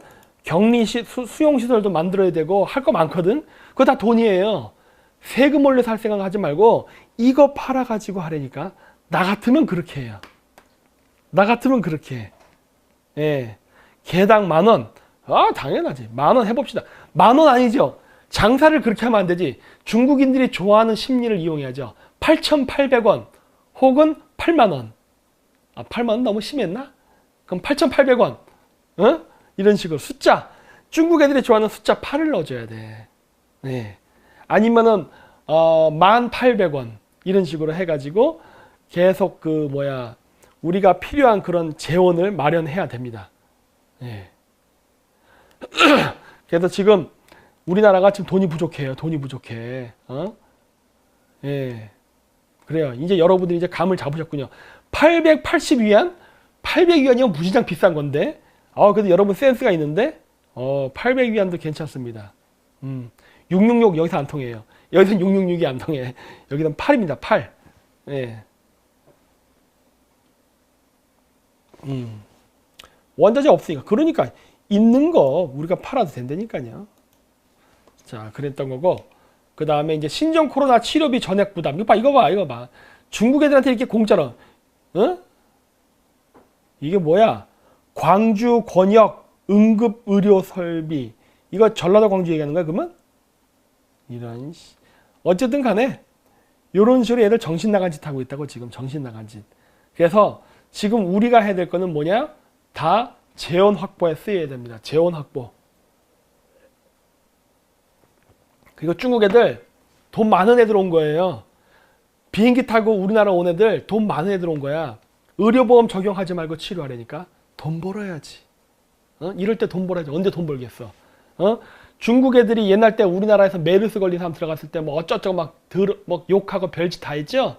수용시설도 만들어야 되고 할 거 많거든. 그거 다 돈이에요. 세금 올려서 할 생각 하지 말고 이거 팔아가지고 하라니까. 나 같으면 그렇게 해요. 나 같으면 그렇게 해. 예. 개당 10,000원. 당연하지. 10,000원 해봅시다. 10,000원 아니죠. 장사를 그렇게 하면 안 되지. 중국인들이 좋아하는 심리를 이용해야죠. 8,800원 혹은 80,000원. 80,000원 너무 심했나? 그럼 8,800원. 이런 식으로 숫자. 중국 애들이 좋아하는 숫자 8을 넣어줘야 돼. 네. 아니면은 1,800원 이런 식으로 해가지고 계속 우리가 필요한 그런 재원을 마련해야 됩니다. 네. 그래서 지금 우리나라가 지금 돈이 부족해요. 돈이 부족해. 예. 그래요. 이제 여러분들이 이제 감을 잡으셨군요. 880위안? 800위안이면 무지장 비싼 건데. 그래도 여러분 센스가 있는데. 800위안도 괜찮습니다. 666 여기서 안 통해요. 여기서는 666이 안 통해. 여기는 8입니다. 8. 예. 원자재 없으니까. 그러니까 있는 거 우리가 팔아도 된다니까요. 자, 그랬던 거고. 그 다음에 이제 신종 코로나 치료비 전액 부담. 이거 봐. 중국 애들한테 이렇게 공짜로. 이게 뭐야? 광주 권역 응급 의료 설비. 이거 전라도 광주 얘기하는 거야, 그러면? 이런 어쨌든 간에 이런 식으로 얘들 정신 나간 짓 하고 있다고. 지금 정신 나간 짓. 그래서 지금 우리가 해야 될 거는 뭐냐? 다 재원 확보에 쓰여야 됩니다. 재원 확보. 그리고 중국 애들 돈 많은 애들 온 거예요. 비행기 타고 우리나라 온 애들 돈 많은 애들 온 거야. 의료보험 적용하지 말고 치료하려니까 돈 벌어야지. 이럴 때 돈 벌어야지. 언제 돈 벌겠어? 중국 애들이 옛날 때 우리나라에서 메르스 걸린 사람 들어갔을 때 뭐 어쩌저쩌고 막 욕하고 별짓 다 했죠?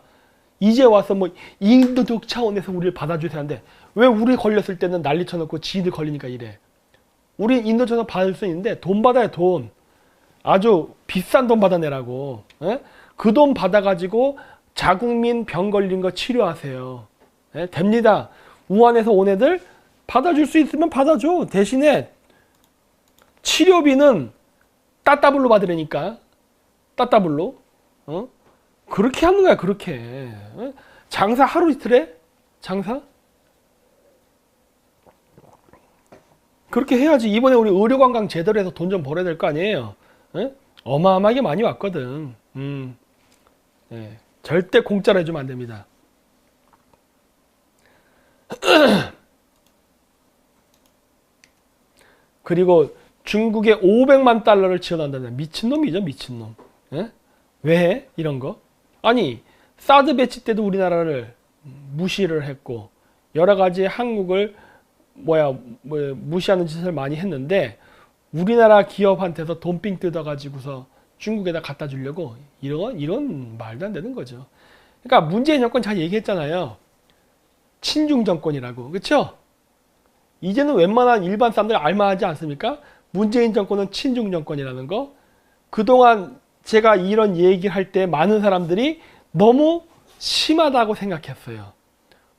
이제 와서 인도적 차원에서 우리를 받아주세요 하는데 왜 우리 걸렸을 때는 난리 쳐놓고 지들 걸리니까 이래. 우리 인도적으로 받을 수 있는데 돈 받아야 돈. 아주 비싼 돈 받아내라고. 그 돈 받아가지고 자국민 병 걸린 거 치료하세요. 됩니다. 우한에서 온 애들 받아줄 수 있으면 받아줘. 대신에 치료비는 따따블로 받으려니까. 따따블로. 어? 그렇게 하는 거야, 그렇게. 어? 장사 하루 이틀 해? 장사? 그렇게 해야지. 이번에 우리 의료관광 제대로 해서 돈 좀 벌어야 될 거 아니에요. 에? 어마어마하게 많이 왔거든. 예. 절대 공짜로 해주면 안 됩니다. 그리고 중국에 500만 달러를 지원한다는 미친놈이죠, 미친놈. 예? 왜 해? 이런 거? 아니, 사드 배치 때도 우리나라를 무시를 했고 여러 가지 한국을 무시하는 짓을 많이 했는데 우리나라 기업한테서 돈빙 뜯어가지고서 중국에다 갖다 주려고 이런 말도 안 되는 거죠. 그러니까 문재인 정권 잘 얘기했잖아요. 친중 정권이라고. 그렇죠? 이제는 웬만한 일반 사람들 알만하지 않습니까? 문재인 정권은 친중 정권이라는 거. 그동안 제가 이런 얘기를 할 때 많은 사람들이 너무 심하다고 생각했어요.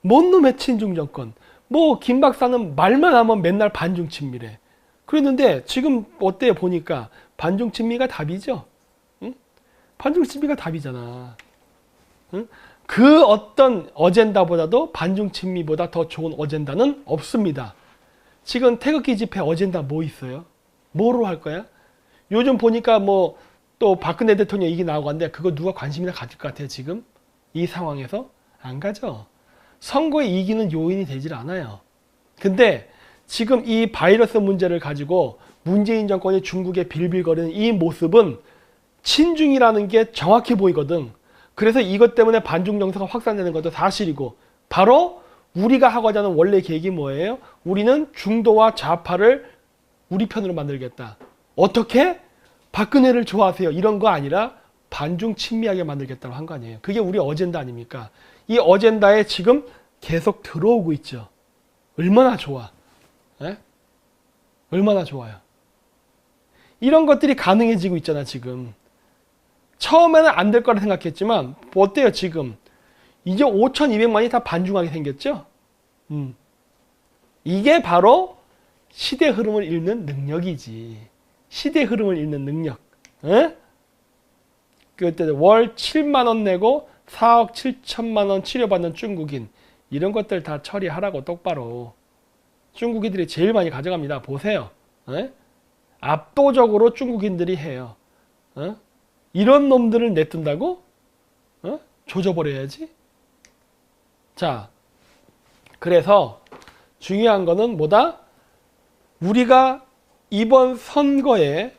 뭔 놈의 친중 정권. 뭐 김 박사는 말만 하면 맨날 반중 친미래. 그랬는데 지금 어때요? 보니까 반중 친미가 답이죠. 응? 반중 친미가 답이잖아. 응? 그 어떤 어젠다보다도 반중 친미보다 더 좋은 어젠다는 없습니다. 지금 태극기 집회 어젠다 뭐 있어요? 뭐로 할 거야? 요즘 보니까 뭐 또 박근혜 대통령 얘기 나오고 한데 그거 누가 관심이나 가질 것 같아요, 지금? 이 상황에서? 안 가죠. 선거에 이기는 요인이 되질 않아요. 근데 지금 이 바이러스 문제를 가지고 문재인 정권이 중국에 빌빌거리는 이 모습은 친중이라는 게 정확해 보이거든. 그래서 이것 때문에 반중 정서가 확산되는 것도 사실이고 바로 우리가 하고자 하는 원래 계획이 뭐예요? 우리는 중도와 좌파를 우리 편으로 만들겠다. 어떻게? 박근혜를 좋아하세요. 이런 거 아니라 반중 친미하게 만들겠다고 한 거 아니에요. 그게 우리 어젠다 아닙니까? 이 어젠다에 지금 계속 들어오고 있죠. 얼마나 좋아. 에? 얼마나 좋아요. 이런 것들이 가능해지고 있잖아, 지금. 처음에는 안 될 거라 생각했지만 어때요, 지금? 이제 5,200만이 다 반중하게 생겼죠? 이게 바로 시대 흐름을 읽는 능력이지. 시대 흐름을 읽는 능력. 에? 그때 월 7만 원 내고 4억 7천만 원 치료받는 중국인. 이런 것들 다 처리하라고 똑바로. 중국인들이 제일 많이 가져갑니다. 보세요. 에? 압도적으로 중국인들이 해요. 에? 이런 놈들을 내둔다고? 조져버려야지. 자, 그래서 중요한 거는 뭐다? 우리가 이번 선거에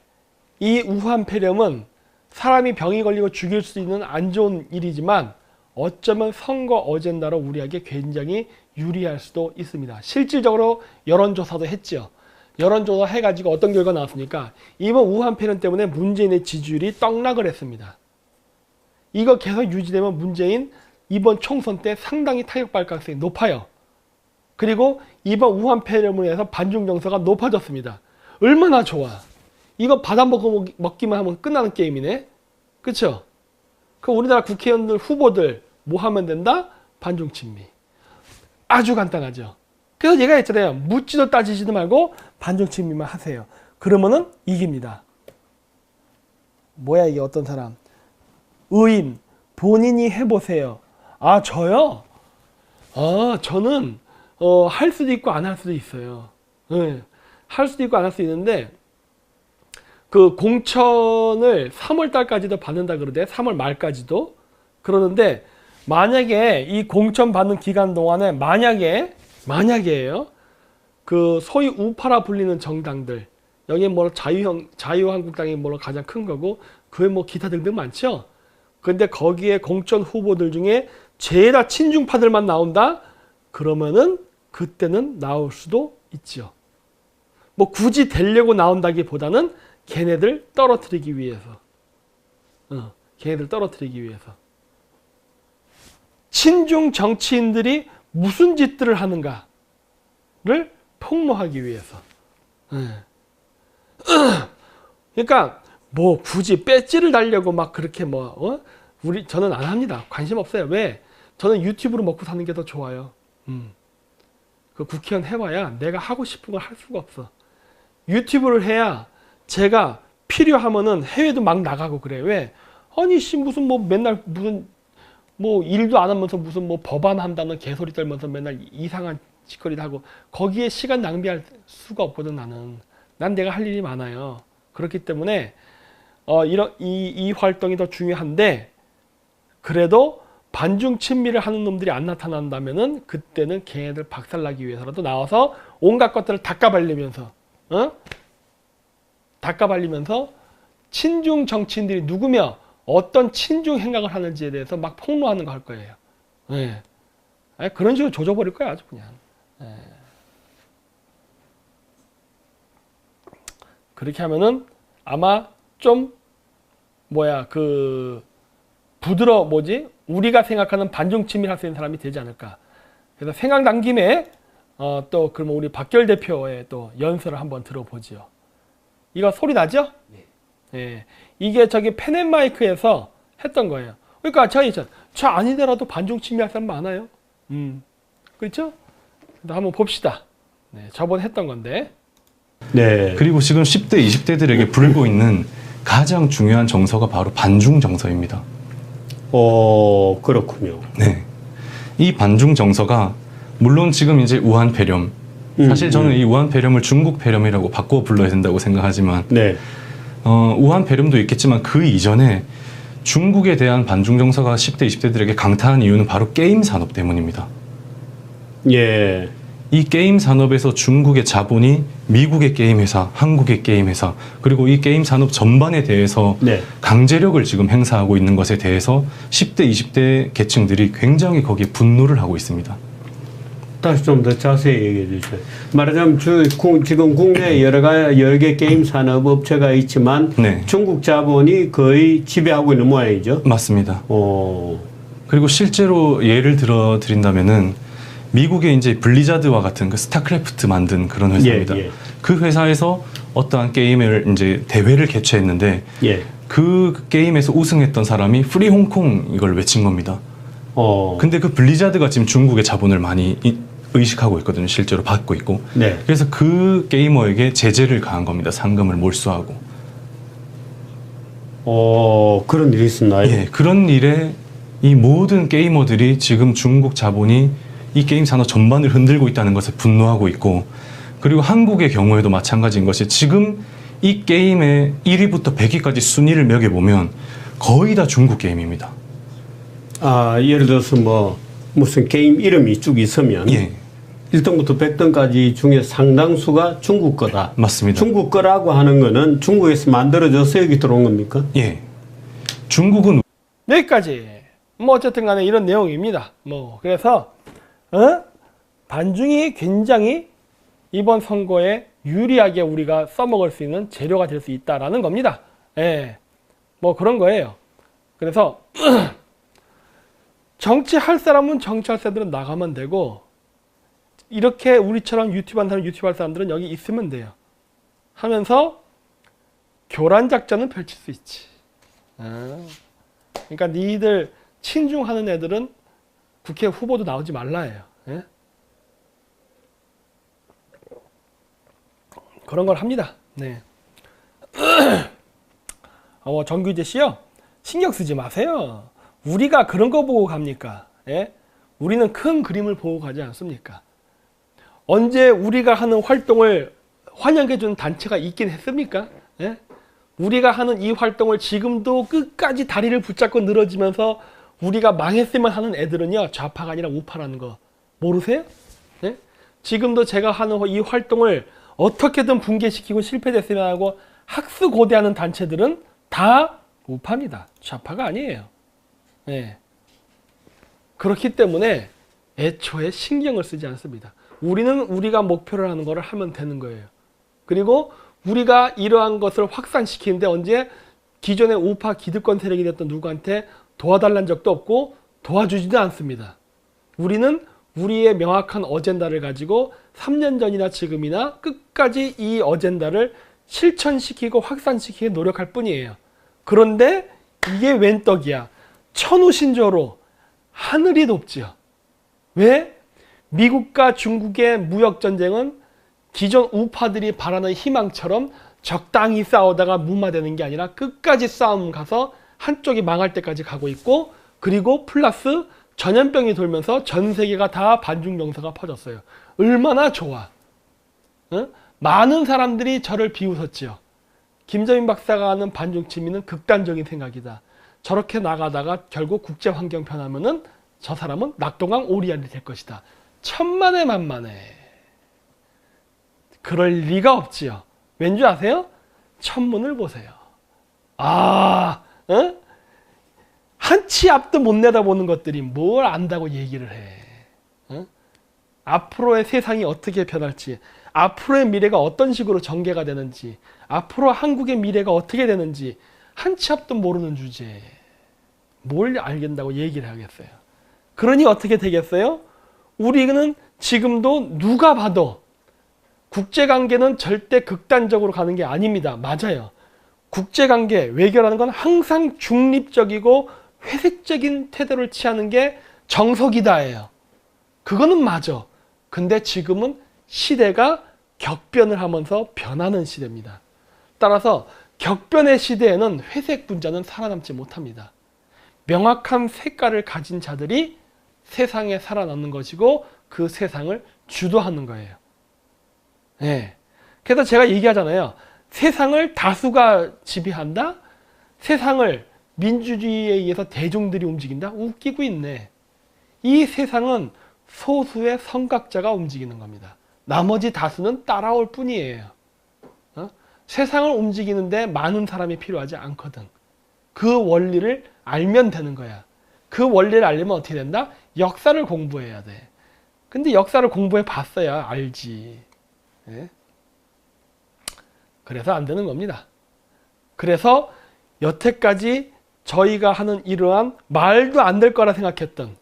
이 우한 폐렴은 사람이 병이 걸리고 죽일 수 있는 안 좋은 일이지만 어쩌면 선거 어젠다로 우리에게 굉장히 유리할 수도 있습니다. 실질적으로 여론조사도 했죠. 여론조사 해가지고 어떤 결과 나왔습니까? 이번 우한 폐렴 때문에 문재인의 지지율이 떡락을 했습니다. 이거 계속 유지되면 문재인 이번 총선 때 상당히 타격받을 가능성이 높아요. 그리고 이번 우한 폐렴으로 해서 반중 정서가 높아졌습니다. 얼마나 좋아. 이거 받아먹기만 하면 끝나는 게임이네. 그쵸? 그 우리나라 국회의원들 후보들 뭐 하면 된다? 반중 친미. 아주 간단하죠. 그래서 얘가 했잖아요. 묻지도 따지지도 말고 반중 친미만 하세요. 그러면은 이깁니다. 뭐야 이게 어떤 사람. 의인 본인이 해보세요. 아 저요? 아 저는 할 수도 있고 안 할 수도 있어요. 네. 할 수도 있고 안 할 수도 있는데 그 공천을 3월 달까지도 받는다 그러대. 3월 말까지도. 그러는데 만약에 이 공천 받는 기간 동안에 만약에요. 그 소위 우파라 불리는 정당들 여기 뭐 자유한국당이 뭐 가장 큰 거고 그에 뭐 기타 등등 많죠. 근데 거기에 공천 후보들 중에 죄다 친중파들만 나온다? 그러면은 그때는 나올 수도 있죠. 뭐 굳이 되려고 나온다기보다는 걔네들 떨어뜨리기 위해서. 걔네들 떨어뜨리기 위해서. 친중 정치인들이 무슨 짓들을 하는가를 폭로하기 위해서. 그러니까 뭐 굳이 배지를 달려고 막 그렇게 저는 안 합니다. 관심 없어요. 왜? 저는 유튜브로 먹고 사는 게 더 좋아요. 그 국회의원 해봐야 내가 하고 싶은 걸 할 수가 없어. 유튜브를 해야 제가 필요하면은 해외도 막 나가고 그래. 왜? 아니 씨 무슨 뭐 맨날 무슨 뭐 일도 안 하면서 무슨 뭐 법안 한다는 개소리 떨면서 맨날 이상한 짓거리도 하고 거기에 시간 낭비할 수가 없거든 나는. 난 내가 할 일이 많아요. 그렇기 때문에 이 활동이 더 중요한데 그래도 반중 친미를 하는 놈들이 안 나타난다면은 그때는 걔네들 박살나기 위해서라도 나와서 온갖 것들을 닦아발리면서 닦아발리면서 친중 정치인들이 누구며 어떤 친중 행각을 하는지에 대해서 막 폭로하는 거 할 거예요. 네. 그런 식으로 조져버릴 거야 아주 그냥. 네. 그렇게 하면은 아마 좀 우리가 생각하는 반중 친밀할 수 있는 사람이 되지 않을까. 그래서 생각난 김에 또 그러면 우리 박결 대표의 또 연설을 한번 들어보지요. 이거 소리 나죠? 네. 예. 이게 저기 펜앤마이크에서 했던 거예요. 그러니까 저 아니더라도 반중 친밀할 사람 많아요. 그렇죠? 한번 봅시다. 네, 저번에 했던 건데. 네. 그리고 지금 10대, 20대들에게 불고 있는 가장 중요한 정서가 바로 반중 정서입니다. 그렇군요. 네. 이 반중 정서가 물론 지금 이제 우한 폐렴, 사실 저는 이 우한 폐렴을 중국 폐렴이라고 바꿔 불러야 된다고 생각하지만 네. 우한 폐렴도 있겠지만 그 이전에 중국에 대한 반중 정서가 10대, 20대들에게 강타한 이유는 바로 게임 산업 때문입니다. 예. 이 게임 산업에서 중국의 자본이 미국의 게임 회사, 한국의 게임 회사, 그리고 이 게임 산업 전반에 대해서 네. 강제력을 지금 행사하고 있는 것에 대해서 10대, 20대 계층들이 굉장히 거기에 분노를 하고 있습니다. 다시 좀 더 자세히 얘기해 주세요. 말하자면 지금 국내에 여러 개 게임 산업 업체가 있지만 네. 중국 자본이 거의 지배하고 있는 모양이죠. 맞습니다. 어. 그리고 실제로 예를 들어 드린다면은 미국의 이제 블리자드와 같은 그 스타크래프트 만든 그런 회사입니다. 예, 예. 그 회사에서 어떠한 게임을 이제 대회를 개최했는데 예. 그 게임에서 우승했던 사람이 프리 홍콩 이걸 외친 겁니다. 근데 그 블리자드가 지금 중국의 자본을 많이 의식하고 있거든요. 실제로 받고 있고. 네. 그래서 그 게이머에게 제재를 가한 겁니다. 상금을 몰수하고. 그런 일이 있었나요? 예, 그런 일에 이 모든 게이머들이 지금 중국 자본이 이 게임 산업 전반을 흔들고 있다는 것에 분노하고 있고, 그리고 한국의 경우에도 마찬가지인 것이 지금 이 게임의 1위부터 100위까지 순위를 매겨보면 거의 다 중국 게임입니다. 예를 들어서 무슨 게임 이름이 쭉 있으면 예. 1등부터 100등까지 중에 상당수가 중국 거다. 맞습니다. 중국 거라고 하는 거는 중국에서 만들어져서 여기 들어온 겁니까? 예. 중국은 여기까지. 어쨌든 간에 이런 내용입니다. 그래서 반중이 굉장히 이번 선거에 유리하게 우리가 써먹을 수 있는 재료가 될 수 있다라는 겁니다. 예. 그런 거예요. 그래서 정치할 사람은 정치할 사람들은 나가면 되고, 이렇게 우리처럼 유튜브 할 사람들은 여기 있으면 돼요. 하면서 교란 작전은 펼칠 수 있지. 그러니까 니들 친중하는 애들은 국회 후보도 나오지 말라예요. 예? 그런 걸 합니다. 네. 정규재 씨요. 신경 쓰지 마세요. 우리가 그런 거 보고 갑니까? 예? 우리는 큰 그림을 보고 가지 않습니까? 언제 우리가 하는 활동을 환영해주는 단체가 있긴 했습니까? 예? 우리가 하는 이 활동을 지금도 끝까지 다리를 붙잡고 늘어지면서 우리가 망했으면 하는 애들은요, 좌파가 아니라 우파라는 거 모르세요? 예? 지금도 제가 하는 이 활동을 어떻게든 붕괴시키고 실패됐으면 하고 학수고대하는 단체들은 다 우파입니다. 좌파가 아니에요. 예. 그렇기 때문에 애초에 신경을 쓰지 않습니다. 우리는 우리가 목표를 하는 거를 하면 되는 거예요. 그리고 우리가 이러한 것을 확산시키는데 언제 기존의 우파 기득권 세력이 됐던 누구한테 도와달라는 적도 없고 도와주지도 않습니다. 우리는 우리의 명확한 어젠다를 가지고 3년 전이나 지금이나 끝까지 이 어젠다를 실천시키고 확산시키기 노력할 뿐이에요. 그런데 이게 웬 떡이야. 천우신조로 하늘이 높지요. 왜? 미국과 중국의 무역전쟁은 기존 우파들이 바라는 희망처럼 적당히 싸우다가 무마되는 게 아니라 끝까지 싸움 가서 한쪽이 망할 때까지 가고 있고, 그리고 플러스 전염병이 돌면서 전 세계가 다 반중 영사가 퍼졌어요. 얼마나 좋아. 응? 많은 사람들이 저를 비웃었지요. 김정인 박사가 하는 반중치미는 극단적인 생각이다. 저렇게 나가다가 결국 국제환경 변하면은 저 사람은 낙동강 오리알이 될 것이다. 천만에 만만해. 그럴 리가 없지요. 왠지 아세요? 천문을 보세요. 아, 응? 한치 앞도 못 내다보는 것들이 뭘 안다고 얘기를 해. 응? 앞으로의 세상이 어떻게 변할지, 앞으로의 미래가 어떤 식으로 전개가 되는지, 앞으로 한국의 미래가 어떻게 되는지 한치 앞도 모르는 주제에 뭘 알겠다고 얘기를 하겠어요. 그러니 어떻게 되겠어요? 우리는 지금도 누가 봐도 국제관계는 절대 극단적으로 가는 게 아닙니다. 맞아요. 국제관계, 외교라는 건 항상 중립적이고 회색적인 태도를 취하는 게 정석이다예요. 그거는 맞아. 근데 지금은 시대가 격변을 하면서 변하는 시대입니다. 따라서 격변의 시대에는 회색 분자는 살아남지 못합니다. 명확한 색깔을 가진 자들이 세상에 살아남는 것이고 그 세상을 주도하는 거예요. 네. 그래서 제가 얘기하잖아요. 세상을 다수가 지배한다? 세상을 민주주의에 의해서 대중들이 움직인다? 웃기고 있네. 이 세상은 소수의 선각자가 움직이는 겁니다. 나머지 다수는 따라올 뿐이에요. 세상을 움직이는데 많은 사람이 필요하지 않거든. 그 원리를 알면 되는 거야. 그 원리를 알려면 어떻게 된다? 역사를 공부해야 돼. 근데 역사를 공부해 봤어야 알지. 네? 그래서 안 되는 겁니다. 그래서 여태까지 저희가 하는 이러한 말도 안 될 거라 생각했던,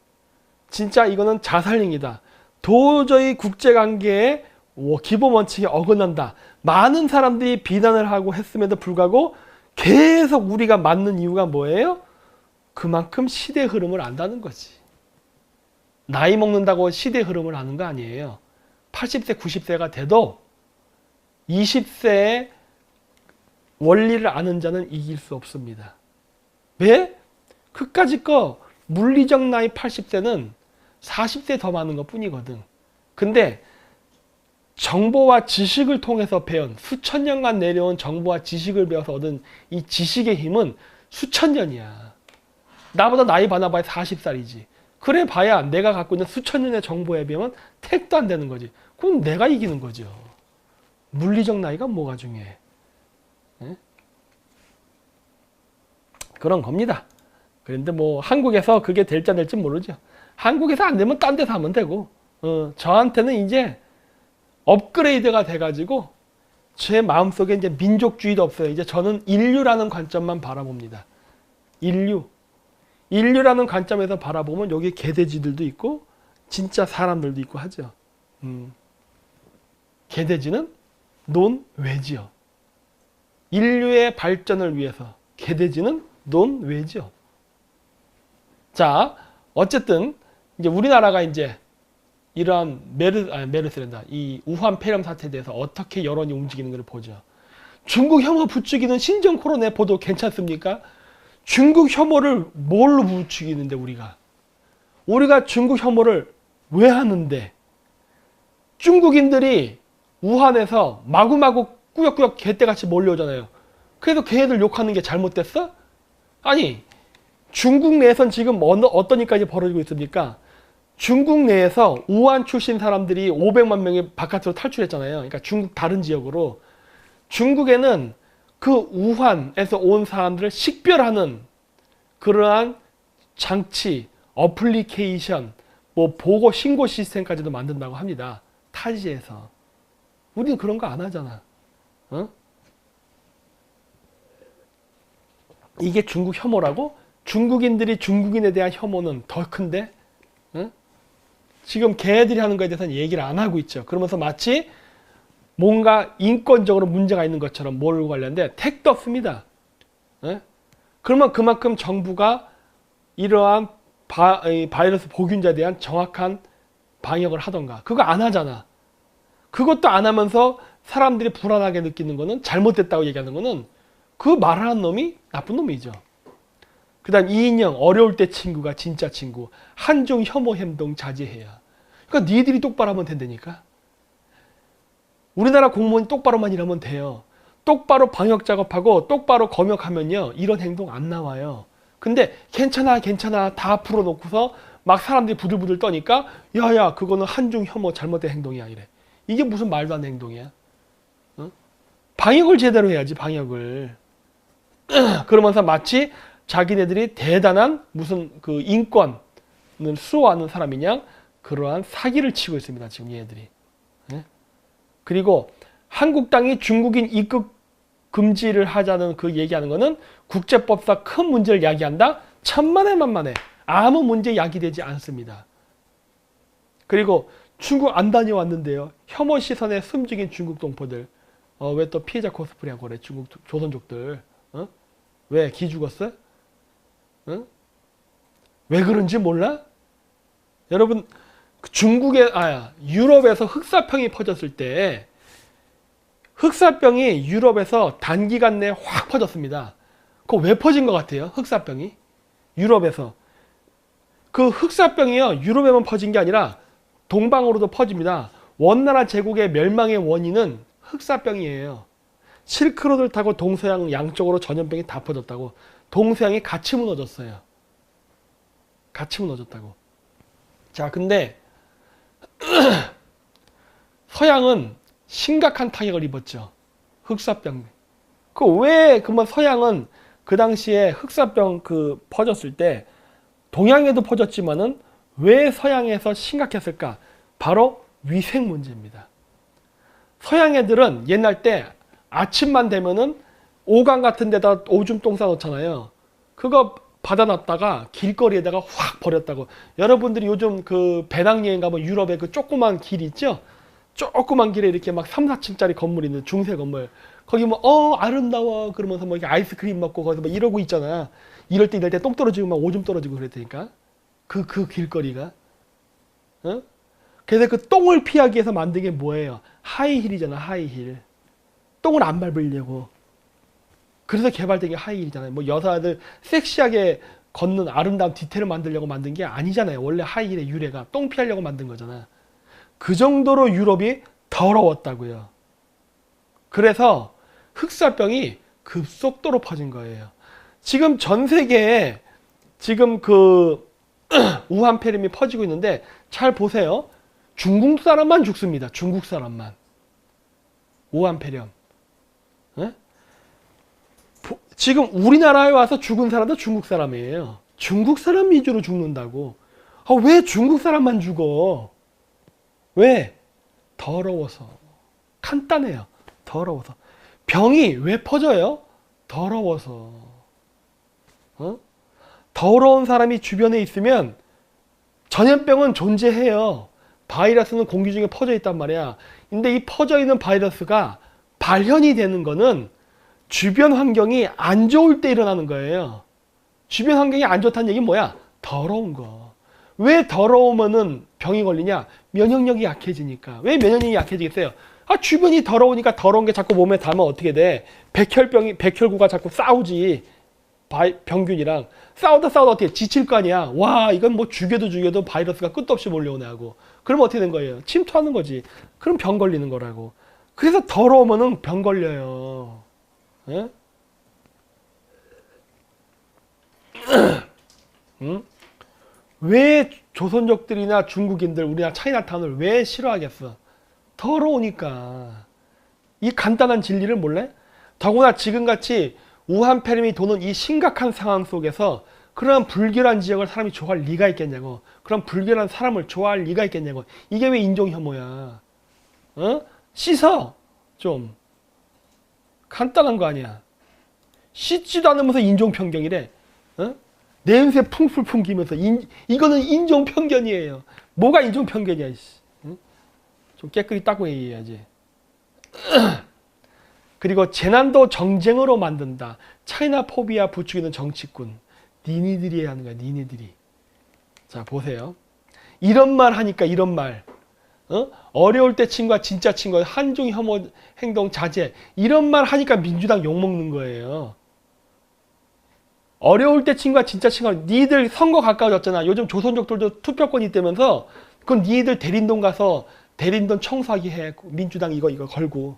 진짜 이거는 자살행위다. 도저히 국제관계의 기본 원칙에 어긋난다. 많은 사람들이 비난을 하고 했음에도 불구하고 계속 우리가 맞는 이유가 뭐예요? 그만큼 시대 흐름을 안다는 거지. 나이 먹는다고 시대 흐름을 아는 거 아니에요. 80세, 90세가 돼도 20세의 원리를 아는 자는 이길 수 없습니다. 왜? 그까짓 거 물리적 나이 80세는 40세 더 많은 것 뿐이거든. 근데 정보와 지식을 통해서 배운, 수천 년간 내려온 정보와 지식을 배워서 얻은 이 지식의 힘은 수천 년이야. 나보다 나이 많아봐야 40살이지. 그래 봐야 내가 갖고 있는 수천 년의 정보에 비하면 택도 안 되는 거지. 그럼 내가 이기는 거죠. 물리적 나이가 뭐가 중요해? 네? 그런 겁니다. 그런데 뭐 한국에서 그게 될지 안 될지 모르죠. 한국에서 안 되면 딴 데서 하면 되고, 저한테는 이제 업그레이드가 돼가지고 제 마음속에 이제 민족주의도 없어요. 이제 저는 인류라는 관점만 바라봅니다. 인류라는 관점에서 바라보면 여기 개돼지들도 있고 진짜 사람들도 있고 하죠. 개돼지는 논외지요. 인류의 발전을 위해서 개돼지는 논외지요. 자, 어쨌든 이제 우리나라가 이제 이러한 메르스란다. 이 우한 폐렴 사태에 대해서 어떻게 여론이 움직이는 걸 보죠. 중국 혐오 부추기는 신종 코로나 보도 괜찮습니까? 중국 혐오를 뭘로 부추기는데 우리가 중국 혐오를 왜 하는데? 중국인들이 우한에서 마구마구 꾸역꾸역 개떼같이 몰려오잖아요. 그래서 걔네들 욕하는 게 잘못됐어? 아니, 중국 내에선 지금 어떤 일까지 벌어지고 있습니까? 중국 내에서 우한 출신 사람들이 500만 명이 바깥으로 탈출했잖아요. 그러니까 중국 다른 지역으로. 중국에는 그 우한에서 온 사람들을 식별하는 그러한 장치, 어플리케이션, 뭐 보고 신고 시스템까지도 만든다고 합니다. 타지에서. 우리는 그런 거 안 하잖아. 이게 중국 혐오라고? 중국인들이 중국인에 대한 혐오는 더 큰데? 지금 걔네들이 하는 거에 대해서는 얘기를 안 하고 있죠. 그러면서 마치 뭔가 인권적으로 문제가 있는 것처럼 뭘로 관련돼? 택도 없습니다. 그러면 그만큼 정부가 이러한 바이러스 보균자에 대한 정확한 방역을 하던가. 그거 안 하잖아. 그것도 안 하면서 사람들이 불안하게 느끼는 거는, 잘못됐다고 얘기하는 거는 그 말하는 놈이 나쁜 놈이죠. 그다음 이인영 어려울 때 친구가 진짜 친구. 한중 혐오 행동 자제해야. 그러니까 니들이 똑바로 하면 된다니까. 우리나라 공무원이 똑바로만 일하면 돼요. 똑바로 방역 작업하고 똑바로 검역하면요 이런 행동 안 나와요. 근데 괜찮아 다 풀어놓고서 막 사람들이 부들부들 떠니까 야야 그거는 한중 혐오 잘못된 행동이야 이래. 이게 무슨 말도 안 되는 행동이야. 어? 방역을 제대로 해야지 방역을. 그러면서 마치 자기네들이 대단한 무슨 그 인권을 수호하는 사람이냐 그러한 사기를 치고 있습니다 지금 얘네들이. 예? 그리고 한국 땅이 중국인 입국 금지를 하자는 그 얘기하는 거는 국제법상 큰 문제를 야기한다. 천만에 만만해. 아무 문제 야기되지 않습니다. 그리고 중국 안 다녀왔는데요. 혐오 시선에 숨죽인 중국 동포들. 왜 또 피해자 코스프레하고 그래 중국 조선족들. 어? 왜 기 죽었어? 어? 왜 그런지 몰라? 여러분 유럽에서 흑사병이 퍼졌을 때 흑사병이 유럽에서 단기간 내에 확 퍼졌습니다. 그거 왜 퍼진 것 같아요? 흑사병이 유럽에서. 그 흑사병이요 유럽에만 퍼진 게 아니라 동방으로도 퍼집니다. 원나라 제국의 멸망의 원인은 흑사병이에요. 실크로드를 타고 동서양 양쪽으로 전염병이 다 퍼졌다고. 동서양이 같이 무너졌어요. 같이 무너졌다고. 자, 근데 서양은 심각한 타격을 입었죠. 흑사병. 그러면 서양은 그 당시에 흑사병 퍼졌을 때 동양에도 퍼졌지만은 왜 서양에서 심각했을까? 바로 위생 문제입니다. 서양 애들은 옛날 때 아침만 되면은 오강 같은 데다 오줌 똥 싸놓잖아요. 그거 받아놨다가 길거리에다가 확 버렸다고. 여러분들이 요즘 그 배낭여행 가면 유럽에 그 조그만 길 있죠? 조그만 길에 이렇게 막 3, 4층짜리 건물 있는 중세 건물. 거기 뭐 아름다워 그러면서 뭐 이렇게 아이스크림 먹고 거기서 막 이러고 있잖아. 이럴 때 똥 떨어지고 막 오줌 떨어지고 그랬다니까. 그 길거리가. 어? 그래서 그 똥을 피하기 위해서 만든 게 뭐예요? 하이힐이잖아. 하이힐. 똥을 안 밟으려고. 그래서 개발된 게 하이힐이잖아요. 뭐 여자들 섹시하게 걷는 아름다운 디테일을 만들려고 만든 게 아니잖아요. 원래 하이힐의 유래가 똥 피하려고 만든 거잖아. 그 정도로 유럽이 더러웠다고요. 그래서 흑사병이 급속도로 퍼진 거예요. 지금 전 세계에 지금 우한폐렴이 퍼지고 있는데 잘 보세요. 중국 사람만 죽습니다. 중국 사람만. 우한폐렴. 에? 지금 우리나라에 와서 죽은 사람도 중국 사람이에요. 중국 사람 위주로 죽는다고. 왜 중국 사람만 죽어? 왜? 더러워서. 간단해요. 더러워서. 병이 왜 퍼져요? 더러워서. 더러운 사람이 주변에 있으면 전염병은 존재해요. 바이러스는 공기 중에 퍼져 있단 말이야. 근데 이 퍼져 있는 바이러스가 발현이 되는 거는 주변 환경이 안 좋을 때 일어나는 거예요. 주변 환경이 안 좋다는 얘기는 뭐야? 더러운 거. 왜 더러우면은 병이 걸리냐? 면역력이 약해지니까. 왜 면역력이 약해지겠어요? 주변이 더러우니까 더러운 게 자꾸 몸에 닿으면 어떻게 돼? 백혈구가 자꾸 싸우지. 병균이랑. 싸우다 어떻게 지칠 거 아니야. 와, 이건 뭐 죽여도 바이러스가 끝도 없이 몰려오네 하고. 그러면 어떻게 된 거예요? 침투하는 거지. 그럼 병 걸리는 거라고. 그래서 더러우면은 병 걸려요. 예? 응? 왜 조선족들이나 중국인들, 우리나라 차이나타운을 왜 싫어하겠어? 더러우니까. 이 간단한 진리를 몰래? 더구나 지금같이 우한폐렴이 도는 이 심각한 상황 속에서 그런 불결한 지역을 사람이 좋아할 리가 있겠냐고. 그런 불결한 사람을 좋아할 리가 있겠냐고. 이게 왜 인종혐오야? 씻어! 좀. 간단한 거 아니야. 씻지도 않으면서 인종편견이래. 냄새 풍풀 풍기면서 이거는 인종편견이에요. 뭐가 인종편견이야. 좀 깨끗이 닦고 얘기해야지. 그리고 재난도 정쟁으로 만든다. 차이나 포비아 부추기는 정치꾼. 니네들이 해야 하는 거야. 니네들이. 자 보세요. 이런 말 하니까 이런 말. 어려울 때 친구와 진짜 친구. 한중 혐오 행동 자제. 이런 말 하니까 민주당 욕먹는 거예요. 어려울 때 친구가 진짜 친구가 니들 선거 가까워졌잖아. 요즘 조선족들도 투표권 있다면서 그건 니들 대림동 가서 대림동 청소하기 해. 민주당 이거 걸고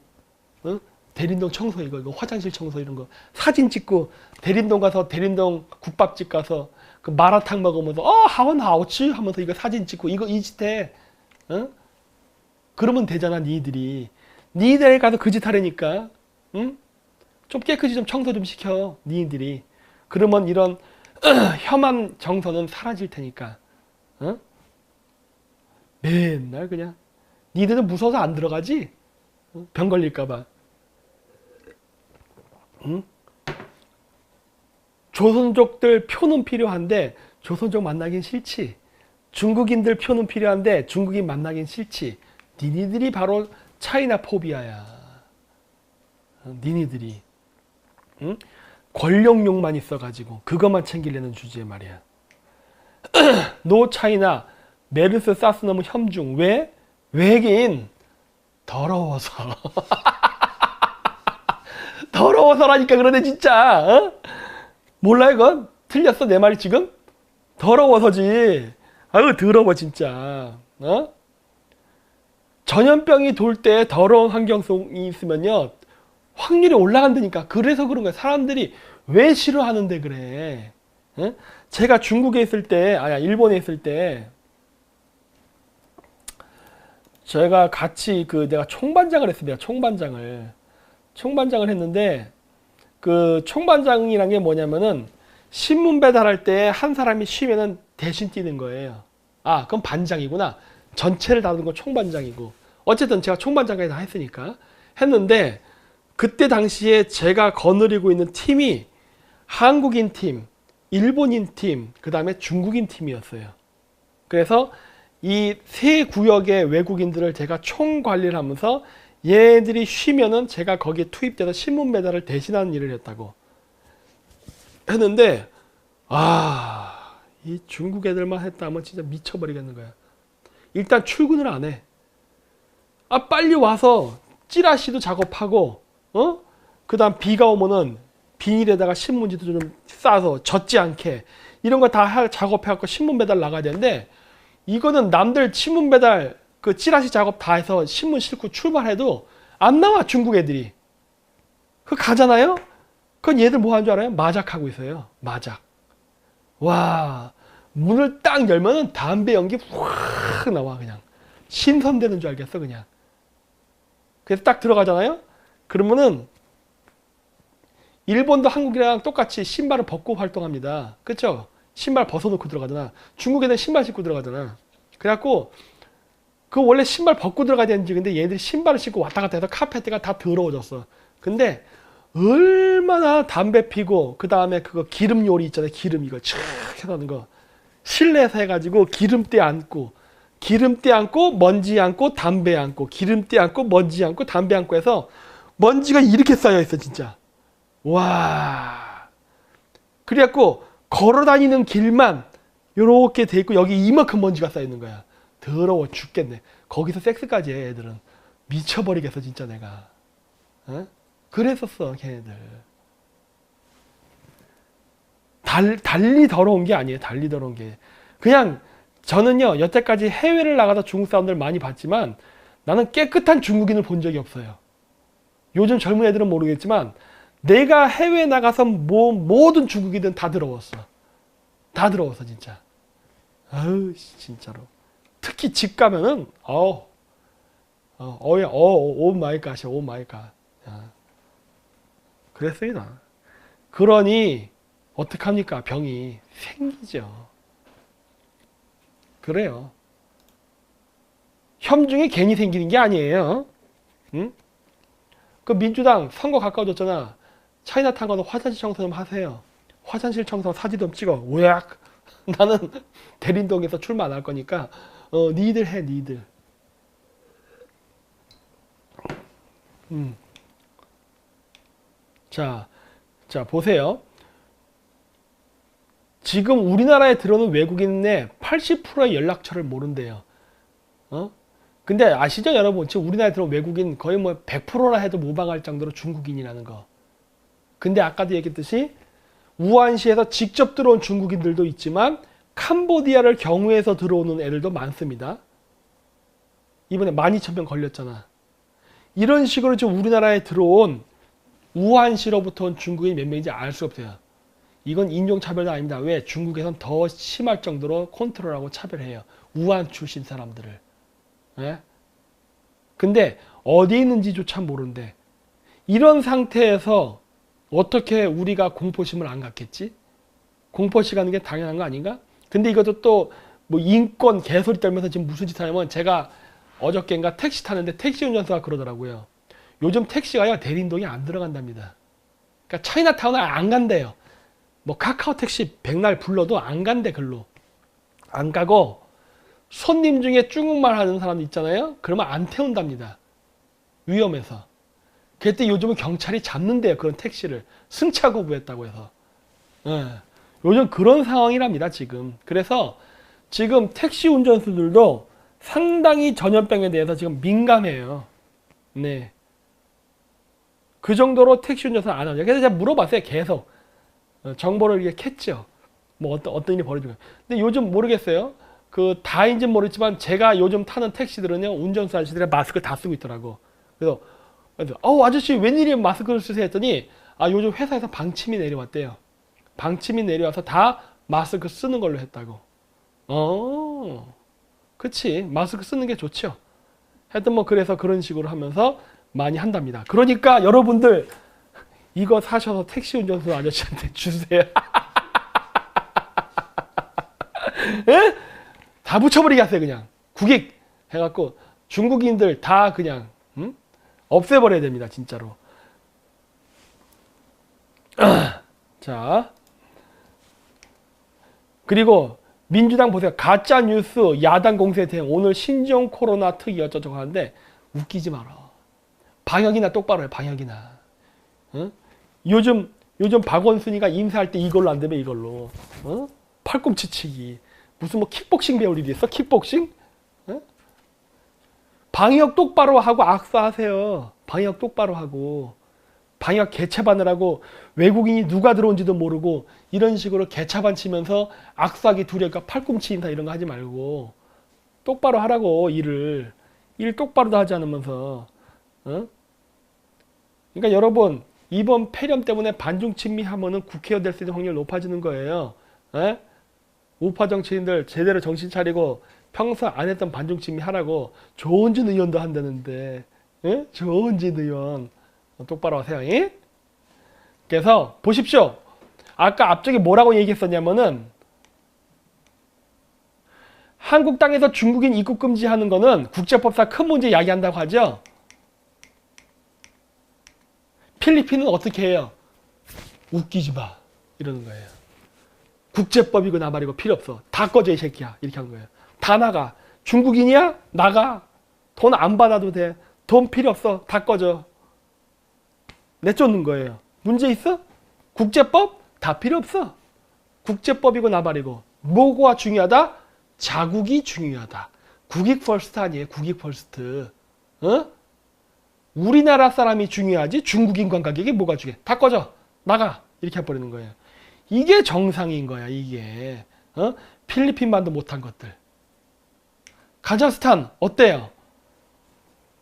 응? 대림동 청소 이거 화장실 청소 이런 거 사진 찍고 대림동 가서 대림동 국밥집 가서 그 마라탕 먹으면서 하원하오치 하면서 이거 사진 찍고 이거 이 짓 해. 응? 그러면 되잖아. 니들이 가서 그 짓 하려니까 응? 좀 깨끗이 좀 청소 좀 시켜. 니들이 그러면 이런 혐한 정서는 사라질 테니까. 응? 맨날 그냥 니들은 무서워서 안 들어가지? 병 걸릴까봐. 응? 조선족들 표는 필요한데 조선족 만나긴 싫지. 중국인들 표는 필요한데 중국인 만나긴 싫지. 니네들이 바로 차이나 포비아야. 니네들이. 응? 권력욕만 있어가지고 그것만 챙기려는 주제에 말이야. 노 차이나 메르스 사스 너무 혐중. 왜? 외계인 더러워서. 더러워서라니까 그러네 진짜. 어? 몰라 이건? 틀렸어 내 말이 지금? 더러워서지. 아유 더러워 진짜. 어? 전염병이 돌 때 더러운 환경성이 있으면요 확률이 올라간다니까. 그래서 그런 거야. 사람들이 왜 싫어하는데 그래. 어? 제가 중국에 있을 때 일본에 있을 때 제가 같이 내가 총반장을 했습니다. 총반장을 했는데 그 총반장이란 게 뭐냐면은 신문 배달할 때 한 사람이 쉬면은 대신 뛰는 거예요. 그럼 반장이구나. 전체를 다루는 건 총반장이고. 어쨌든 제가 총반장까지 다 했으니까 했는데 그때 당시에 제가 거느리고 있는 팀이 한국인 팀, 일본인 팀, 그 다음에 중국인 팀이었어요. 그래서 이 세 구역의 외국인들을 제가 총 관리를 하면서 얘들이 쉬면은 제가 거기에 투입돼서 신문 배달을 대신하는 일을 했다고 했는데 이 중국 애들만 했다면 진짜 미쳐버리겠는 거야. 일단 출근을 안 해. 빨리 와서 찌라시도 작업하고 그 다음 비가 오면은 비닐에다가 신문지도 좀 싸서 젖지 않게 이런 거 다 작업해갖고 신문 배달 나가야 되는데 이거는 남들 신문 배달 그 찌라시 작업 다 해서 신문 싣고 출발해도 안 나와 중국 애들이. 가잖아요? 그건 얘들 뭐 하는 줄 알아요? 마작하고 있어요. 마작. 와 문을 딱 열면은 담배 연기 확 나와 그냥. 신선되는 줄 알겠어 그냥. 그래서 딱 들어가잖아요? 그러면은 일본도 한국이랑 똑같이 신발을 벗고 활동합니다. 그쵸? 신발 벗어놓고 들어가잖아. 중국 애들은 신발 신고 들어가잖아. 그래갖고 그 원래 신발 벗고 들어가야 되는지 근데 얘들이 신발을 신고 왔다 갔다 해서 카페트가 다 더러워졌어. 근데 얼마나 담배 피고 그 다음에 그거 기름 요리 있잖아요. 기름 이거 촥 해놓는 거 실내에서 해가지고 기름때 안고 먼지 안고 담배 안고 기름때 안고 먼지 안고 담배 안고 해서 먼지가 이렇게 쌓여있어 진짜. 와 그래갖고 걸어다니는 길만 요렇게 돼 있고 여기 이만큼 먼지가 쌓여있는 거야. 더러워 죽겠네. 거기서 섹스까지 해 애들은. 미쳐버리겠어 진짜 내가. 그랬었어 걔네들. 달리 더러운 게 아니에요. 달리 더러운 게 그냥 저는요 여태까지 해외를 나가서 중국 사람들 많이 봤지만 나는 깨끗한 중국인을 본 적이 없어요. 요즘 젊은 애들은 모르겠지만 내가 해외 나가서 모든 중국인들은 다 더러웠어. 다 더러웠어 진짜. 아유 진짜로. 특히 집 가면은 오 마이 갓이야 오 마이 갓. 그랬습니다. 그러니 어떡합니까? 병이 생기죠. 그래요. 혐중이 괜히 생기는 게 아니에요. 응? 그 민주당 선거 가까워졌잖아. 차이나타운 가서 화장실 청소 좀 하세요. 화장실 청소 사진 좀 찍어. 우약. 나는 대림동에서 출마 안 할 거니까 니들 해 니들. 자 보세요. 지금 우리나라에 들어오는 외국인의 80%의 연락처를 모른대요. 근데 아시죠 여러분? 지금 우리나라에 들어온 외국인 거의 100%라 해도 무방할 정도로 중국인이라는 거. 근데 아까도 얘기했듯이 우한시에서 직접 들어온 중국인들도 있지만 캄보디아를 경유해서 들어오는 애들도 많습니다. 이번에 12,000명 걸렸잖아. 이런 식으로 지금 우리나라에 들어온 우한시로부터 온 중국인이 몇 명인지 알 수 없어요. 이건 인종차별도 아닙니다. 왜? 중국에선 더 심할 정도로 컨트롤하고 차별해요. 우한 출신 사람들을. 예? 근데 어디에 있는지조차 모르는데 이런 상태에서 어떻게 우리가 공포심을 안 갖겠지? 공포심 갖는 게 당연한 거 아닌가? 근데 이것도 또 뭐 인권 개소리 떨면서 지금 무슨 짓 하냐면 제가 어저께인가 택시 타는데 택시 운전사가 그러더라고요. 요즘 택시가요 대림동에 안 들어간답니다. 그러니까 차이나타운을 안 간대요. 뭐 카카오 택시 백날 불러도 안 간대 글로. 안 가고 손님 중에 중국말 하는 사람 있잖아요. 그러면 안 태운답니다. 위험해서. 그때 요즘은 경찰이 잡는데요. 그런 택시를. 승차 거부했다고 해서. 예. 요즘 그런 상황이랍니다. 지금. 그래서 지금 택시 운전수들도 상당히 전염병에 대해서 지금 민감해요. 네. 그 정도로 택시 운전사 안 하죠. 그래서 제가 물어봤어요. 계속. 정보를 이렇게 캤죠. 뭐 어떤 일이 벌어지고. 근데 요즘 모르겠어요. 그 다인지는 모르겠지만 제가 요즘 타는 택시들은요. 운전수 아저씨들이 마스크 다 쓰고 있더라고. 그래서 아저씨 웬일이에요 마스크를 쓰세요 했더니 요즘 회사에서 방침이 내려왔대요. 방침이 내려와서 다 마스크 쓰는 걸로 했다고. 그치. 마스크 쓰는 게 좋죠. 하여튼 뭐 그래서 그런 식으로 하면서 많이 한답니다. 그러니까 여러분들 이거 사셔서 택시 운전수 아저씨한테 주세요. 에? 다 붙여버리게 하세요 그냥. 국익 해갖고 중국인들 다 그냥 없애버려야 됩니다. 진짜로. 자 그리고 민주당 보세요. 가짜뉴스 야당 공세에 대해 오늘 신종 코로나 특위 어쩌고 하는데 웃기지 마라. 방역이나 똑바로 해. 방역이나. 어? 요즘 박원순이가 인사할 때 이걸로 안 되면 이걸로. 팔꿈치치기. 무슨 뭐 킥복싱 배울 일이 있어? 킥복싱? 방역 똑바로 하고 악수하세요. 방역 똑바로 하고. 방역 개차반을 하고 외국인이 누가 들어온지도 모르고 이런 식으로 개차반 치면서 악수하기 두려우니까 팔꿈치 인사 이런 거 하지 말고 똑바로 하라고 일을. 일 똑바로도 하지 않으면서. 그러니까 여러분 이번 폐렴 때문에 반중친미하면은 국회의원 될 수 있는 확률이 높아지는 거예요. 에? 우파 정치인들 제대로 정신 차리고 평소 안 했던 반중친미 하라고. 조은진 의원도 한다는데. 에? 조은진 의원. 똑바로 하세요. 예? 그래서 보십시오. 아까 앞쪽에 뭐라고 얘기했었냐면은 한국 땅에서 중국인 입국 금지하는 거는 국제법상 큰 문제 야기한다고 하죠. 필리핀은 어떻게 해요? 웃기지 마. 이러는 거예요. 국제법이고 나발이고 필요 없어. 다 꺼져 이 새끼야. 이렇게 하는 거예요. 다 나가. 중국인이야? 나가. 돈 안 받아도 돼. 돈 필요 없어. 다 꺼져. 내쫓는 거예요. 문제 있어? 국제법? 다 필요 없어. 국제법이고 나발이고. 뭐가 중요하다? 자국이 중요하다. 국익 퍼스트 아니에요. 국익 퍼스트. 우리나라 사람이 중요하지 중국인 관광객이 뭐가 중요해. 다 꺼져. 나가. 이렇게 해버리는 거예요. 이게 정상인 거야. 이게. 필리핀만도 못한 것들. 카자흐스탄 어때요?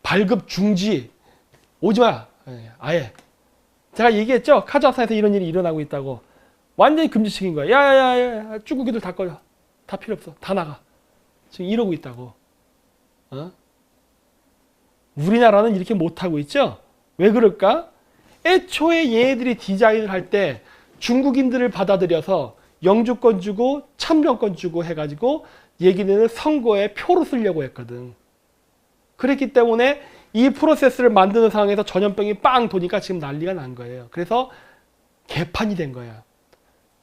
발급 중지. 오지마. 아예. 제가 얘기했죠. 카자흐스탄에서 이런 일이 일어나고 있다고. 완전히 금지시킨 거야. 야야야 중국인들 다 꺼져. 다 필요 없어. 다 나가. 지금 이러고 있다고. 우리나라는 이렇게 못하고 있죠. 왜 그럴까? 애초에 얘네들이 디자인을 할 때 중국인들을 받아들여서 영주권 주고 참정권 주고 해가지고 얘기는 선거에 표로 쓰려고 했거든. 그랬기 때문에 이 프로세스를 만드는 상황에서 전염병이 빵 도니까 지금 난리가 난 거예요. 그래서 개판이 된 거야.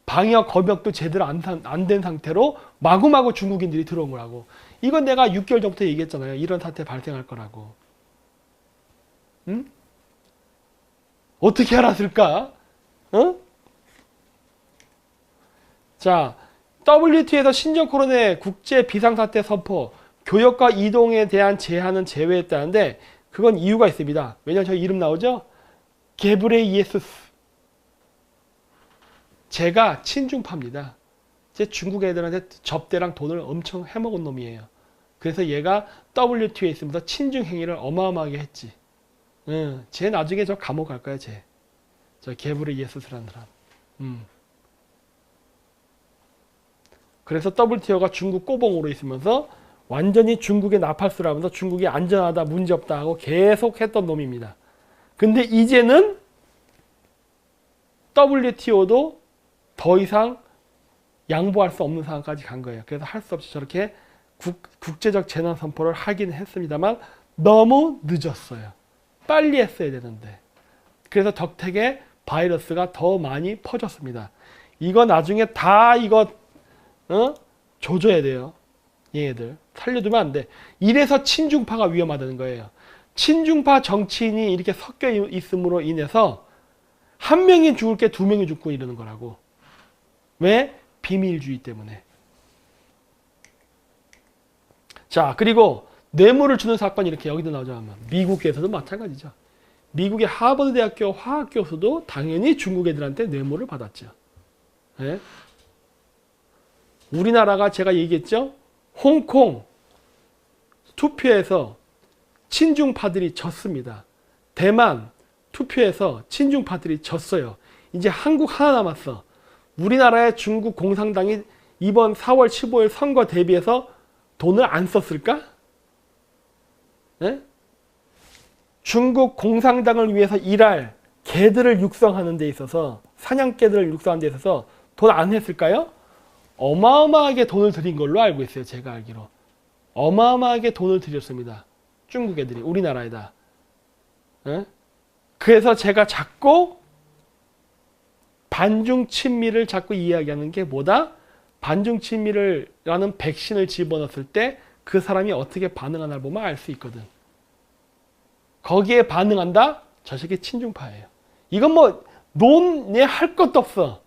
방역 검역도 제대로 안 된 상태로 마구마구 중국인들이 들어온 거라고. 이건 내가 6개월 전부터 얘기했잖아요. 이런 사태 발생할 거라고. 응? 어떻게 알았을까? 자, WTO에서 신종 코로나 국제 비상사태 선포, 교역과 이동에 대한 제한은 제외했다는데 그건 이유가 있습니다. 왜냐면 저 이름 나오죠? 게브레이에수스. 제가 친중파입니다. 제 중국 애들한테 접대랑 돈을 엄청 해먹은 놈이에요. 그래서 얘가 WTO에 있으면서 친중 행위를 어마어마하게 했지. 쟤 나중에 저 감옥 갈 거야, 쟤. 저 개브르 예수스라는 사람. 그래서 WTO가 중국 꼬봉으로 있으면서 완전히 중국의 나팔수라면서 중국이 안전하다, 문제없다 하고 계속 했던 놈입니다. 근데 이제는 WTO도 더 이상 양보할 수 없는 상황까지 간 거예요. 그래서 할 수 없이 저렇게 국제적 재난 선포를 하긴 했습니다만 너무 늦었어요. 빨리 했어야 되는데. 그래서 덕택에 바이러스가 더 많이 퍼졌습니다. 이거 나중에 다 이거 조져야 돼요. 얘네들 살려두면 안 돼. 이래서 친중파가 위험하다는 거예요. 친중파 정치인이 이렇게 섞여 있음으로 인해서 한 명이 죽을 게 두 명이 죽고 이러는 거라고. 왜? 비밀주의 때문에. 자, 그리고 뇌물을 주는 사건이 이렇게 여기도 나오자면 미국에서도 마찬가지죠. 미국의 하버드 대학교 화학 교수도 당연히 중국 애들한테 뇌물을 받았죠. 네? 우리나라가 제가 얘기했죠. 홍콩 투표에서 친중파들이 졌습니다. 대만 투표에서 친중파들이 졌어요. 이제 한국 하나 남았어. 우리나라의 중국 공산당이 이번 4월 15일 선거 대비해서 돈을 안 썼을까? 네? 중국 공산당을 위해서 일할 개들을 육성하는 데 있어서 사냥개들을 육성하는 데 있어서 돈 안 했을까요? 어마어마하게 돈을 들인 걸로 알고 있어요. 제가 알기로. 어마어마하게 돈을 들였습니다. 중국 애들이 우리나라에다. 네? 그래서 제가 자꾸 반중 친미를 자꾸 이야기하는 게 뭐다? 반중 친미라는 백신을 집어넣었을 때 그 사람이 어떻게 반응하나를 보면 알 수 있거든. 거기에 반응한다? 저 새끼 친중파예요. 이건 뭐 논할 것도 없어.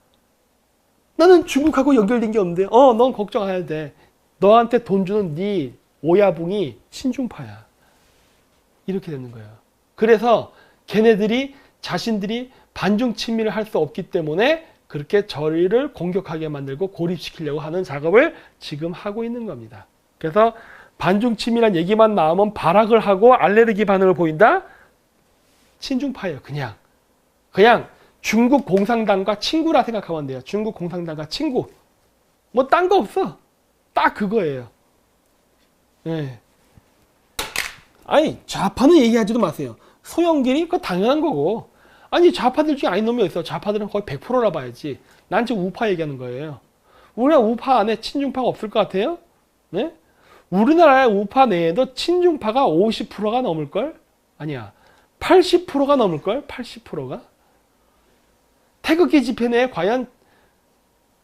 나는 중국하고 연결된 게 없는데 넌 걱정 안 해도 돼. 너한테 돈 주는 네 오야붕이 친중파야. 이렇게 되는 거예요. 그래서 걔네들이 자신들이 반중 친미를 할 수 없기 때문에 그렇게 저희를 공격하게 만들고 고립시키려고 하는 작업을 지금 하고 있는 겁니다. 그래서 반중 친미란 얘기만 나오면 발악을 하고 알레르기 반응을 보인다? 친중파예요. 그냥 중국 공산당과 친구라 생각하면 돼요. 중국 공산당과 친구. 뭐 딴 거 없어. 딱 그거예요. 네. 아니 좌파는 얘기하지도 마세요. 소영길이 그거 당연한 거고. 아니 좌파들 중에 아닌 놈이 있어. 좌파들은 거의 100%라 봐야지. 난 지금 우파 얘기하는 거예요. 우리나라 우파 안에 친중파가 없을 것 같아요? 네? 우리나라의 우파 내에도 친중파가 50%가 넘을걸? 아니야. 80%가 넘을걸? 80%가? 태극기 집회 내에 과연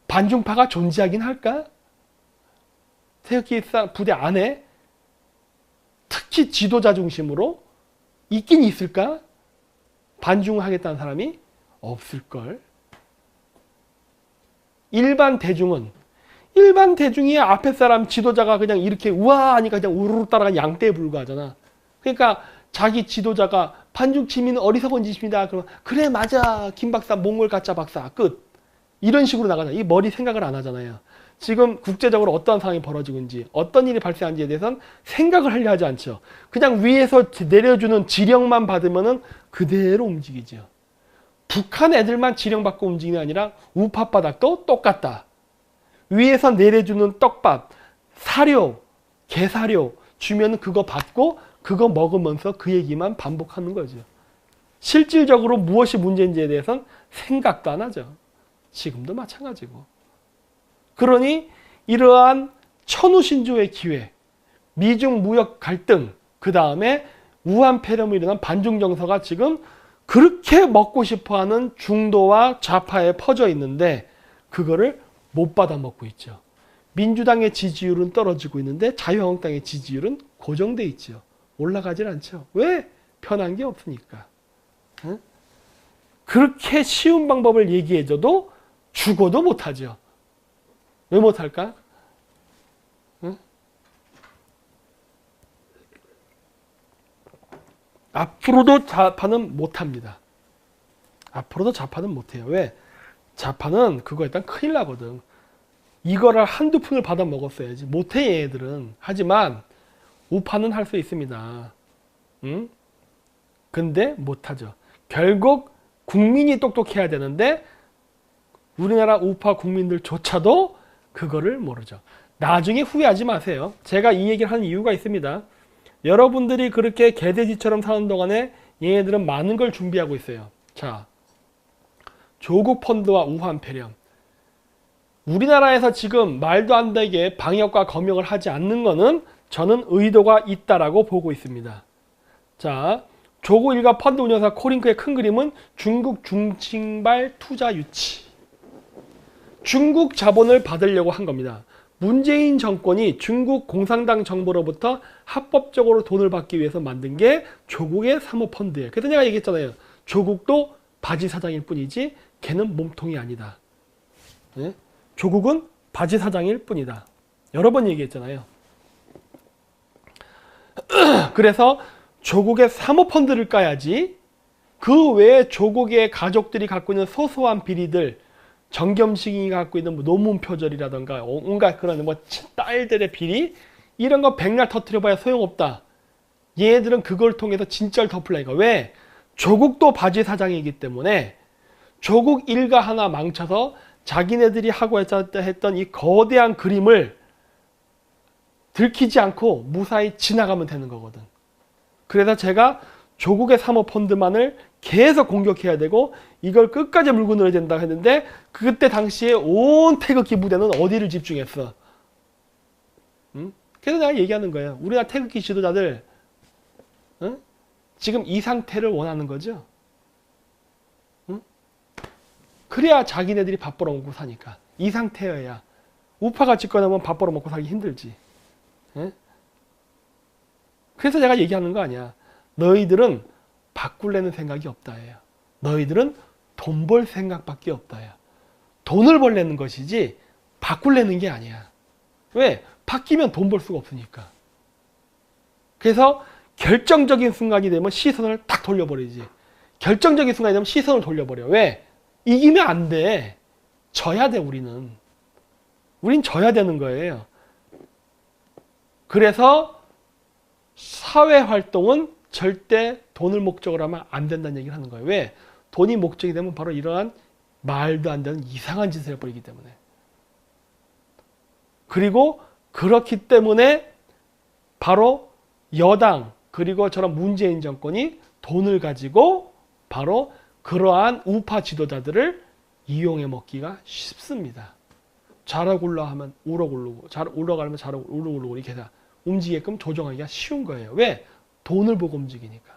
반중파가 존재하긴 할까? 태극기 부대 안에 특히 지도자 중심으로 있긴 있을까? 반중하겠다는 사람이 없을걸. 일반 대중이 앞에 사람 지도자가 그냥 이렇게 우와 하니까 그냥 우르르 따라가 양떼에 불과하잖아. 그러니까 자기 지도자가 반중 친미는 어리석은 짓입니다. 그러면 그래 맞아 김 박사 몽골 가짜 박사 끝. 이런 식으로 나가잖아. 이 머리 생각을 안 하잖아요. 지금 국제적으로 어떤 상황이 벌어지고 있는지 어떤 일이 발생한지에 대해서는 생각을 하려 하지 않죠. 그냥 위에서 내려주는 지령만 받으면은 그대로 움직이죠. 북한 애들만 지령받고 움직이는 게 아니라 우파 바닥도 똑같다. 위에서 내려주는 떡밥, 사료, 개사료 주면 그거 받고 그거 먹으면서 그 얘기만 반복하는 거죠. 실질적으로 무엇이 문제인지에 대해서는 생각도 안 하죠. 지금도 마찬가지고. 그러니 이러한 천우신조의 기회, 미중 무역 갈등, 그 다음에 우한 폐렴으로 일어난 반중 정서가 지금 그렇게 먹고 싶어하는 중도와 좌파에 퍼져 있는데 그거를 못 받아 먹고 있죠. 민주당의 지지율은 떨어지고 있는데 자유한국당의 지지율은 고정돼 있죠. 올라가질 않죠. 왜? 편한 게 없으니까. 응? 그렇게 쉬운 방법을 얘기해줘도 죽어도 못하죠. 왜 못할까? 응? 앞으로도 좌파는 못합니다. 앞으로도 좌파는 못해요. 왜? 자파는 그거 일단 큰일 나거든. 이거를 한두 푼을 받아 먹었어야지. 못해 얘들은. 하지만 우파는 할 수 있습니다. 응? 근데 못하죠. 결국 국민이 똑똑해야 되는데 우리나라 우파 국민들조차도 그거를 모르죠. 나중에 후회하지 마세요. 제가 이 얘기를 하는 이유가 있습니다. 여러분들이 그렇게 개돼지처럼 사는 동안에 얘네들은 많은 걸 준비하고 있어요. 자, 조국 펀드와 우한 폐렴. 우리나라에서 지금 말도 안 되게 방역과 검역을 하지 않는 거는 저는 의도가 있다라고 보고 있습니다. 자, 조국 일가 펀드 운영사 코링크의 큰 그림은 중국 중증발 투자 유치. 중국 자본을 받으려고 한 겁니다. 문재인 정권이 중국 공산당 정부로부터 합법적으로 돈을 받기 위해서 만든 게 조국의 사모펀드예요. 그래서 내가 얘기했잖아요. 조국도 바지 사장일 뿐이지 걔는 몸통이 아니다. 네? 조국은 바지 사장일 뿐이다. 여러 번 얘기했잖아요. 그래서 조국의 사모펀드를 까야지 그 외에 조국의 가족들이 갖고 있는 소소한 비리들, 정겸식이 갖고 있는 뭐 논문 표절이라던가 온갖 그런 뭐 딸들의 비리 이런 거 백날 터뜨려봐야 소용없다. 얘들은 그걸 통해서 진짜를 덮으려니까. 왜? 조국도 바지 사장이기 때문에 조국 일가 하나 망쳐서 자기네들이 하고 했던 이 거대한 그림을 들키지 않고 무사히 지나가면 되는 거거든. 그래서 제가 조국의 사모펀드만을 계속 공격해야 되고 이걸 끝까지 물고 늘어야 된다 했는데 그때 당시에 온 태극기 부대는 어디를 집중했어? 응? 그래서 내가 얘기하는 거예요. 우리나라 태극기 지도자들 응? 지금 이 상태를 원하는 거죠. 응? 그래야 자기네들이 밥 벌어먹고 사니까. 이 상태여야. 우파가 집권하면 밥 벌어먹고 살기 힘들지. 응? 그래서 제가 얘기하는 거 아니야. 너희들은 바꿀래는 생각이 없다예요. 너희들은 돈 벌 생각밖에 없다예요. 돈을 벌려는 것이지 바꿀래는 게 아니야. 왜? 바뀌면 돈 벌 수가 없으니까. 그래서 결정적인 순간이 되면 시선을 딱 돌려버리지. 결정적인 순간이 되면 시선을 돌려버려. 왜? 이기면 안 돼. 져야 돼 우리는. 우린 져야 되는 거예요. 그래서 사회활동은 절대 돈을 목적으로 하면 안 된다는 얘기를 하는 거예요. 왜? 돈이 목적이 되면 바로 이러한 말도 안 되는 이상한 짓을 해버리기 때문에. 그리고 그렇기 때문에 바로 여당 그리고 저런 문재인 정권이 돈을 가지고 바로 그러한 우파 지도자들을 이용해 먹기가 쉽습니다. 자러 굴러 하면 우러 굴르고 자러 올라가면 자러 우러 굴르고 이렇게 다 움직이게끔 조정하기가 쉬운 거예요. 왜? 돈을 보고 움직이니까.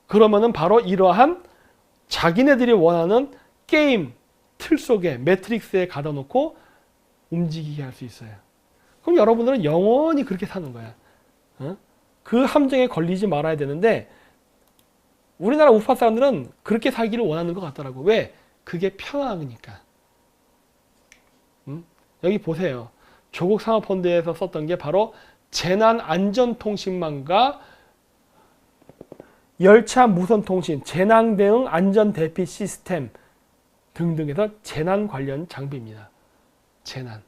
그러면은 바로 이러한 자기네들이 원하는 게임 틀 속에 매트릭스에 가다 놓고 움직이게 할 수 있어요. 그럼 여러분들은 영원히 그렇게 사는 거야. 어? 그 함정에 걸리지 말아야 되는데 우리나라 우파 사람들은 그렇게 살기를 원하는 것 같더라고. 왜? 그게 편하니까. 여기 보세요. 조국 사모펀드에서 썼던 게 바로 재난안전통신망과 열차 무선통신, 재난대응 안전대피 시스템 등등에서 재난 관련 장비입니다. 재난.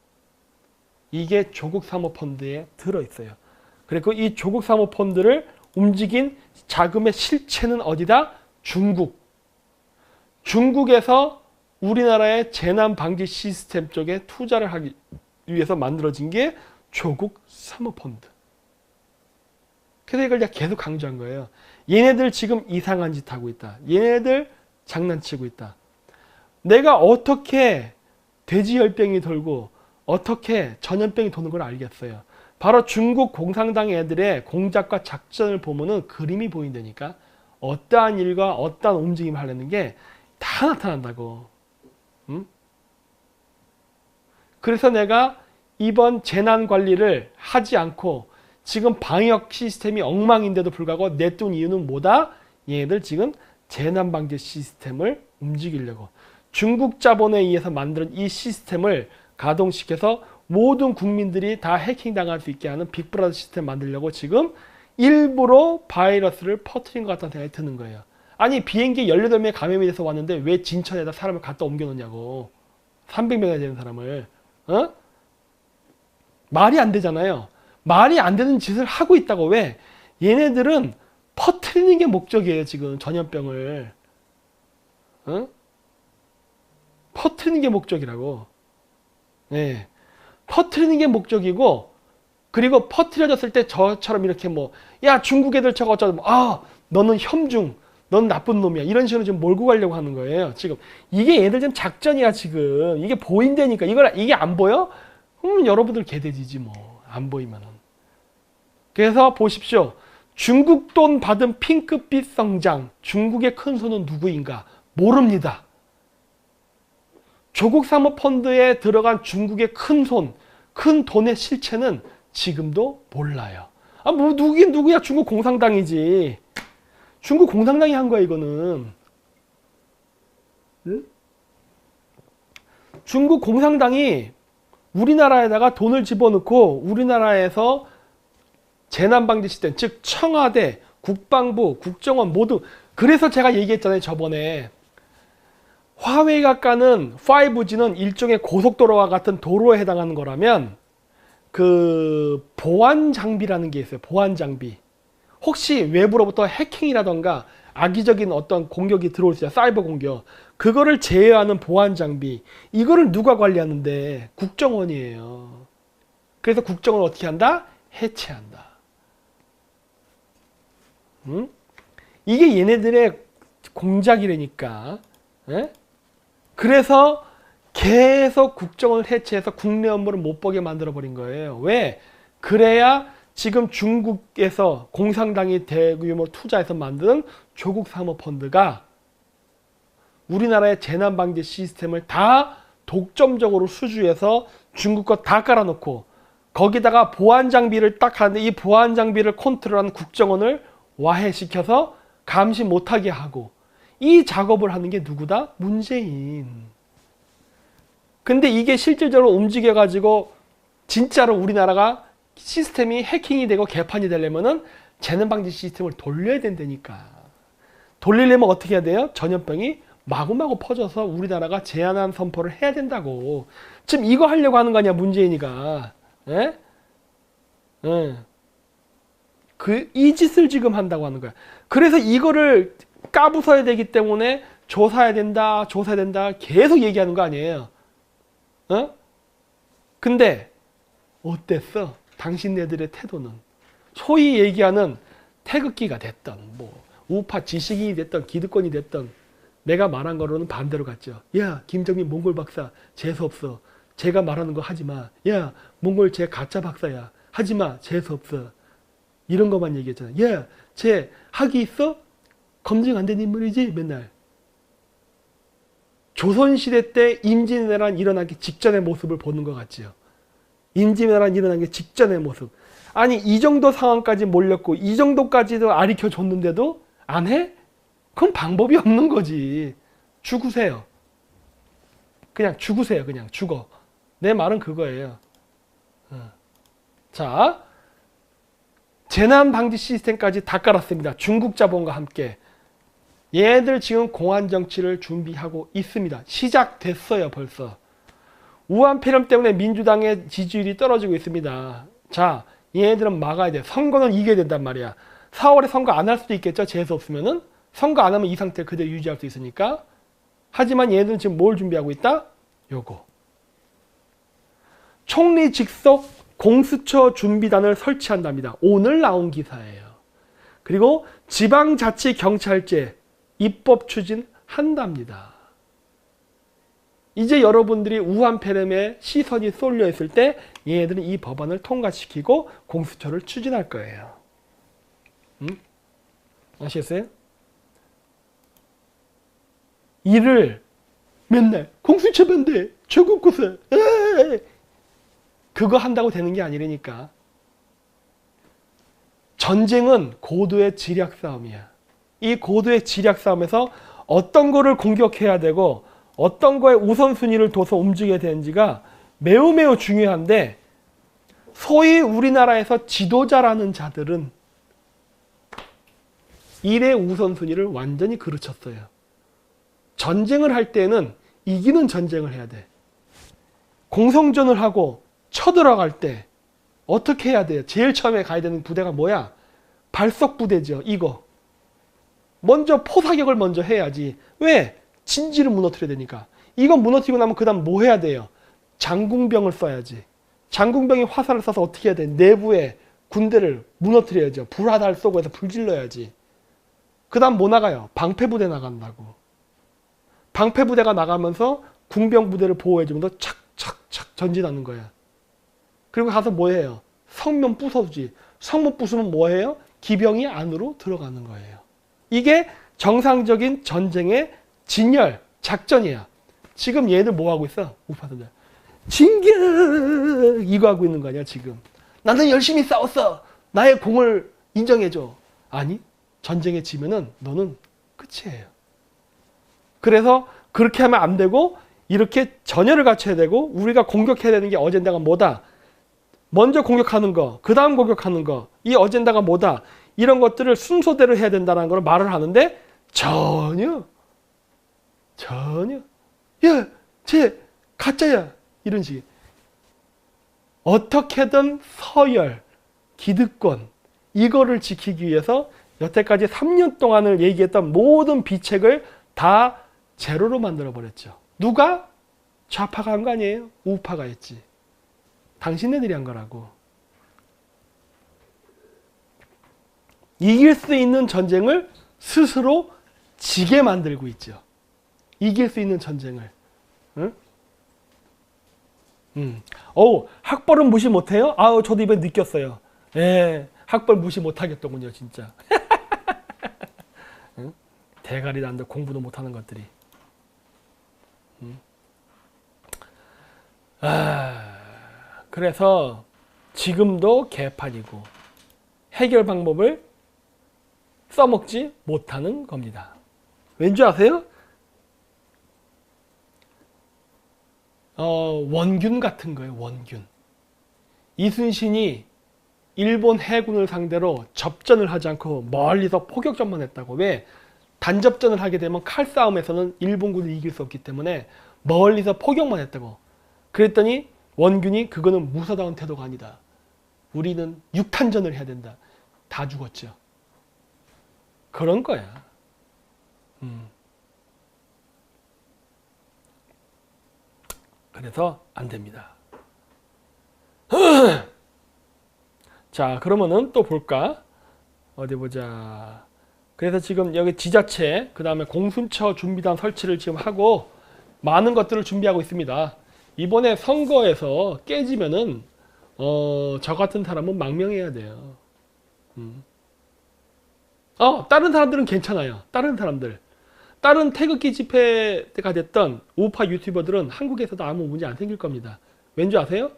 이게 조국 사모펀드에 들어있어요. 그리고 이 조국 사모펀드를 움직인 자금의 실체는 어디다? 중국. 중국에서 우리나라의 재난방지 시스템 쪽에 투자를 하기 위해서 만들어진 게 조국 사모펀드. 그래서 이걸 내가 계속 강조한 거예요. 얘네들 지금 이상한 짓 하고 있다. 얘네들 장난치고 있다. 내가 어떻게 돼지열병이 돌고 어떻게 전염병이 도는 걸 알겠어요. 바로 중국 공산당 애들의 공작과 작전을 보면은 그림이 보인다니까. 어떠한 일과 어떠한 움직임을 하려는 게 다 나타난다고. 응? 그래서 내가 이번 재난관리를 하지 않고 지금 방역 시스템이 엉망인데도 불구하고 내둔 이유는 뭐다? 얘네들 지금 재난방지 시스템을 움직이려고. 중국 자본에 의해서 만든 이 시스템을 가동시켜서 모든 국민들이 다 해킹당할 수 있게 하는 빅브라더 시스템 만들려고 지금 일부러 바이러스를 퍼뜨린 것 같다는 생각이 드는 거예요. 아니 비행기 18명이 감염이 돼서 왔는데 왜 진천에다 사람을 갖다 옮겨놓냐고. 300명이 되는 사람을. 말이 안 되잖아요. 말이 안 되는 짓을 하고 있다고. 왜? 얘네들은 퍼뜨리는 게 목적이에요. 지금 전염병을. 퍼뜨리는 게 목적이라고. 네. 퍼뜨리는 게 목적이고, 그리고 퍼뜨려졌을 때 저처럼 이렇게 뭐, 야 중국 애들 저거 어쩌고, 너는 혐중, 넌 나쁜 놈이야, 이런 식으로 지금 몰고 가려고 하는 거예요. 지금 이게 얘들 지금 작전이야. 지금 이게 보인다니까. 이게 안 보여? 여러분들 개돼지지 뭐. 안 보이면은. 그래서 보십시오. 중국 돈 받은 핑크빛 성장, 중국의 큰 손은 누구인가? 모릅니다. 조국 사모펀드에 들어간 중국의 큰 손, 큰 돈의 실체는 지금도 몰라요. 뭐 누구긴 누구야. 중국 공산당이지. 중국 공산당이 한 거야 이거는. 응? 중국 공산당이 우리나라에다가 돈을 집어넣고 우리나라에서 재난방지 시스템, 즉 청와대, 국방부, 국정원 모두. 그래서 제가 얘기했잖아요 저번에. 화웨이가 까는 5G는 일종의 고속도로와 같은 도로에 해당하는 거라면 그 보안 장비라는 게 있어요. 보안 장비. 혹시 외부로부터 해킹이라던가 악의적인 어떤 공격이 들어올 수 있어요. 사이버 공격. 그거를 제어하는 보안 장비. 이거를 누가 관리하는데? 국정원이에요. 그래서 국정원을 어떻게 한다? 해체한다. 응? 이게 얘네들의 공작이라니까. 에? 그래서 계속 국정원을 해체해서 국내 업무를 못 보게 만들어버린 거예요. 왜? 그래야 지금 중국에서 공산당이 대규모 투자해서 만든 조국 사모펀드가 우리나라의 재난방지 시스템을 다 독점적으로 수주해서 중국 거 다 깔아놓고 거기다가 보안 장비를 딱 하는데 이 보안 장비를 컨트롤하는 국정원을 와해시켜서 감시 못하게 하고 이 작업을 하는 게 누구다? 문재인. 근데 이게 실질적으로 움직여가지고 진짜로 우리나라가 시스템이 해킹이 되고 개판이 되려면은 재난방지 시스템을 돌려야 된다니까. 돌리려면 어떻게 해야 돼요? 전염병이 마구마구 퍼져서 우리나라가 제한한 선포를 해야 된다고. 지금 이거 하려고 하는 거 아니야 문재인이가. 예? 예. 이 짓을 지금 한다고 하는 거야. 그래서 이거를 까부숴야 되기 때문에 조사해야 된다, 조사해야 된다 계속 얘기하는 거 아니에요. 근데 어땠어? 당신네들의 태도는. 소위 얘기하는 태극기가 됐던 뭐 우파 지식인이 됐던 기득권이 됐던 내가 말한 거로는 반대로 갔죠. 야 김정민 몽골 박사 재수없어. 제가 말하는 거 하지마. 야 몽골 쟤 가짜 박사야. 하지마. 재수없어. 이런 것만 얘기했잖아. 야 쟤 학위 있어? 검증 안 된 인물이지 맨날. 조선시대 때 임진왜란 일어나기 직전의 모습을 보는 것 같지요. 임진왜란 일어나기 직전의 모습. 아니 이 정도 상황까지 몰렸고 이 정도까지도 아리켜 줬는데도 안 해? 그럼 방법이 없는 거지. 죽으세요. 그냥 죽으세요. 그냥 죽어. 내 말은 그거예요. 자, 재난방지 시스템까지 다 깔았습니다. 중국 자본과 함께. 얘들 지금 공안정치를 준비하고 있습니다. 시작됐어요 벌써. 우한 폐렴 때문에 민주당의 지지율이 떨어지고 있습니다. 자, 얘네들은 막아야 돼. 선거는 이겨야 된단 말이야. 4월에 선거 안 할 수도 있겠죠. 재수 없으면은. 선거 안 하면 이 상태를 그대로 유지할 수 있으니까. 하지만 얘네들은 지금 뭘 준비하고 있다? 요거. 총리 직속 공수처 준비단을 설치한답니다. 오늘 나온 기사예요. 그리고 지방자치경찰제 입법 추진한답니다. 이제 여러분들이 우한 폐렴에 시선이 쏠려 있을 때 얘네들은 이 법안을 통과시키고 공수처를 추진할 거예요. 아시겠어요? 이를 맨날 공수처 반대, 조국 고사, 그거 한다고 되는 게 아니라니까. 전쟁은 고도의 지략 싸움이야. 이 고도의 지략 싸움에서 어떤 거를 공격해야 되고 어떤 거에 우선순위를 둬서 움직여야 되는지가 매우 매우 중요한데 소위 우리나라에서 지도자라는 자들은 일의 우선순위를 완전히 그르쳤어요. 전쟁을 할 때는 이기는 전쟁을 해야 돼. 공성전을 하고 쳐들어갈 때 어떻게 해야 돼요? 제일 처음에 가야 되는 부대가 뭐야? 발석 부대죠. 이거. 먼저 포사격을 먼저 해야지. 왜? 진지를 무너뜨려야 되니까. 이건 무너뜨리고 나면 그 다음 뭐 해야 돼요? 장궁병을 써야지. 장궁병이 화살을 쏴서 어떻게 해야 돼? 내부에 군대를 무너뜨려야죠. 불화살 쏘고 해서 불질러야지. 그 다음 뭐 나가요? 방패부대 나간다고. 방패부대가 나가면서 궁병부대를 보호해주면서 착착착 전진하는 거야. 그리고 가서 뭐 해요? 성문 부숴주지. 성문 부수면 뭐 해요? 기병이 안으로 들어가는 거예요. 이게 정상적인 전쟁의 진열, 작전이야. 지금 얘들 뭐 하고 있어? 우파들. 진격! 이거 하고 있는 거 아니야, 지금. 나는 열심히 싸웠어. 나의 공을 인정해줘. 아니, 전쟁에 지면은 너는 끝이에요. 그래서 그렇게 하면 안 되고 이렇게 전열을 갖춰야 되고 우리가 공격해야 되는 게 어젠다가 뭐다? 먼저 공격하는 거, 그 다음 공격하는 거, 이 어젠다가 뭐다? 이런 것들을 순서대로 해야 된다는 걸 말을 하는데 전혀 야, 쟤 가짜야 이런 식. 어떻게든 서열, 기득권 이거를 지키기 위해서 여태까지 3년 동안을 얘기했던 모든 비책을 다 제로로 만들어버렸죠. 누가? 좌파가 한 거 아니에요? 우파가 했지. 당신네들이 한 거라고. 이길 수 있는 전쟁을 스스로 지게 만들고 있죠. 이길 수 있는 전쟁을. 응? 학벌은 무시 못해요? 저도 이번에 느꼈어요. 예, 학벌 무시 못하겠더군요, 진짜. 응? 대가리 난데 공부도 못하는 것들이. 그래서 지금도 개판이고 해결 방법을 써먹지 못하는 겁니다. 왠지 아세요? 원균 같은 거예요. 원균. 이순신이 일본 해군을 상대로 접전을 하지 않고 멀리서 포격전만 했다고. 왜? 단접전을 하게 되면 칼싸움에서는 일본군을 이길 수 없기 때문에 멀리서 포격만 했다고. 그랬더니 원균이 그거는 무사다운 태도가 아니다. 우리는 육탄전을 해야 된다. 다 죽었죠. 그런 거야. 그래서 안 됩니다. 자, 그러면은 또 볼까? 어디 보자. 그래서 지금 여기 지자체, 그 다음에 공수처 준비단 설치를 지금 하고 많은 것들을 준비하고 있습니다. 이번에 선거에서 깨지면은 저 같은 사람은 망명해야 돼요. 다른 사람들은 괜찮아요. 다른 사람들. 다른 태극기 집회가 됐던 우파 유튜버들은 한국에서도 아무 문제 안 생길 겁니다. 왠지 아세요?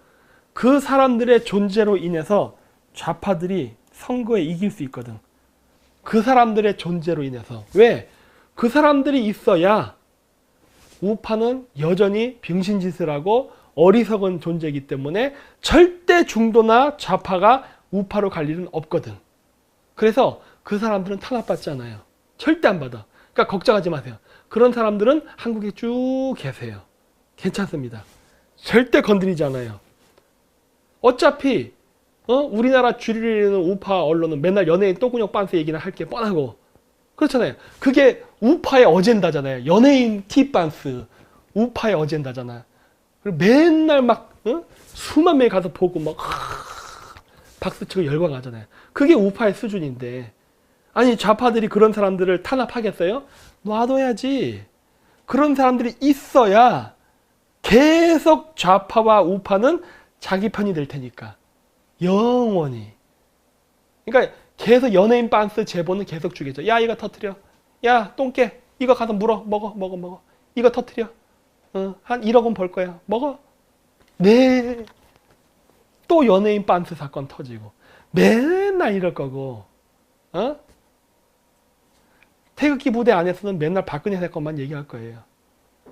그 사람들의 존재로 인해서 좌파들이 선거에 이길 수 있거든. 그 사람들의 존재로 인해서. 왜? 그 사람들이 있어야 우파는 여전히 병신짓을 하고 어리석은 존재이기 때문에 절대 중도나 좌파가 우파로 갈 일은 없거든. 그래서 그 사람들은 탄압받지 않아요. 절대 안 받아. 그러니까 걱정하지 마세요. 그런 사람들은 한국에 쭉 계세요. 괜찮습니다. 절대 건드리지 않아요. 어차피 우리나라 주류를 이루는 우파 언론은 맨날 연예인 똥구녕 빤스 얘기나 할 게 뻔하고 그렇잖아요. 그게 우파의 어젠다잖아요. 연예인 티빤스 우파의 어젠다잖아. 그리고 맨날 막 수만 명이 가서 보고 막 박수치고 열광하잖아요. 그게 우파의 수준인데 아니 좌파들이 그런 사람들을 탄압하겠어요? 놔둬야지. 그런 사람들이 있어야 계속 좌파와 우파는 자기 편이 될 테니까. 영원히. 그러니까 계속 연예인 빤스 제보는 계속 주겠죠. 야 이거 터트려. 야 똥개 이거 가서 물어. 먹어. 이거 터트려. 한 1억 원 벌 거야. 먹어. 네. 또 연예인 빤스 사건 터지고. 맨날 이럴 거고. 태극기 부대 안에서는 맨날 박근혜 사건만 얘기할 거예요.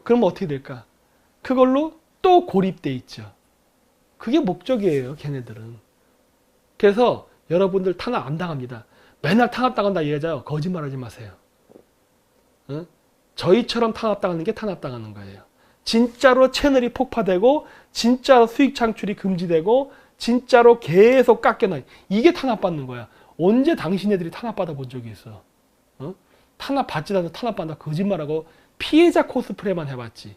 그럼 어떻게 될까? 그걸로 또 고립돼 있죠. 그게 목적이에요, 걔네들은. 그래서 여러분들 탄압 안 당합니다. 맨날 탄압당한다 얘기하잖아요. 거짓말하지 마세요. 응? 저희처럼 탄압당하는 게 탄압당하는 거예요. 진짜로 채널이 폭파되고 진짜로 수익 창출이 금지되고 진짜로 계속 깎여나. 이게 탄압받는 거야. 언제 당신네들이 탄압받아 본 적이 있어? 어? 탄압받지도 않아서 탄압받는다 거짓말하고 피해자 코스프레만 해봤지.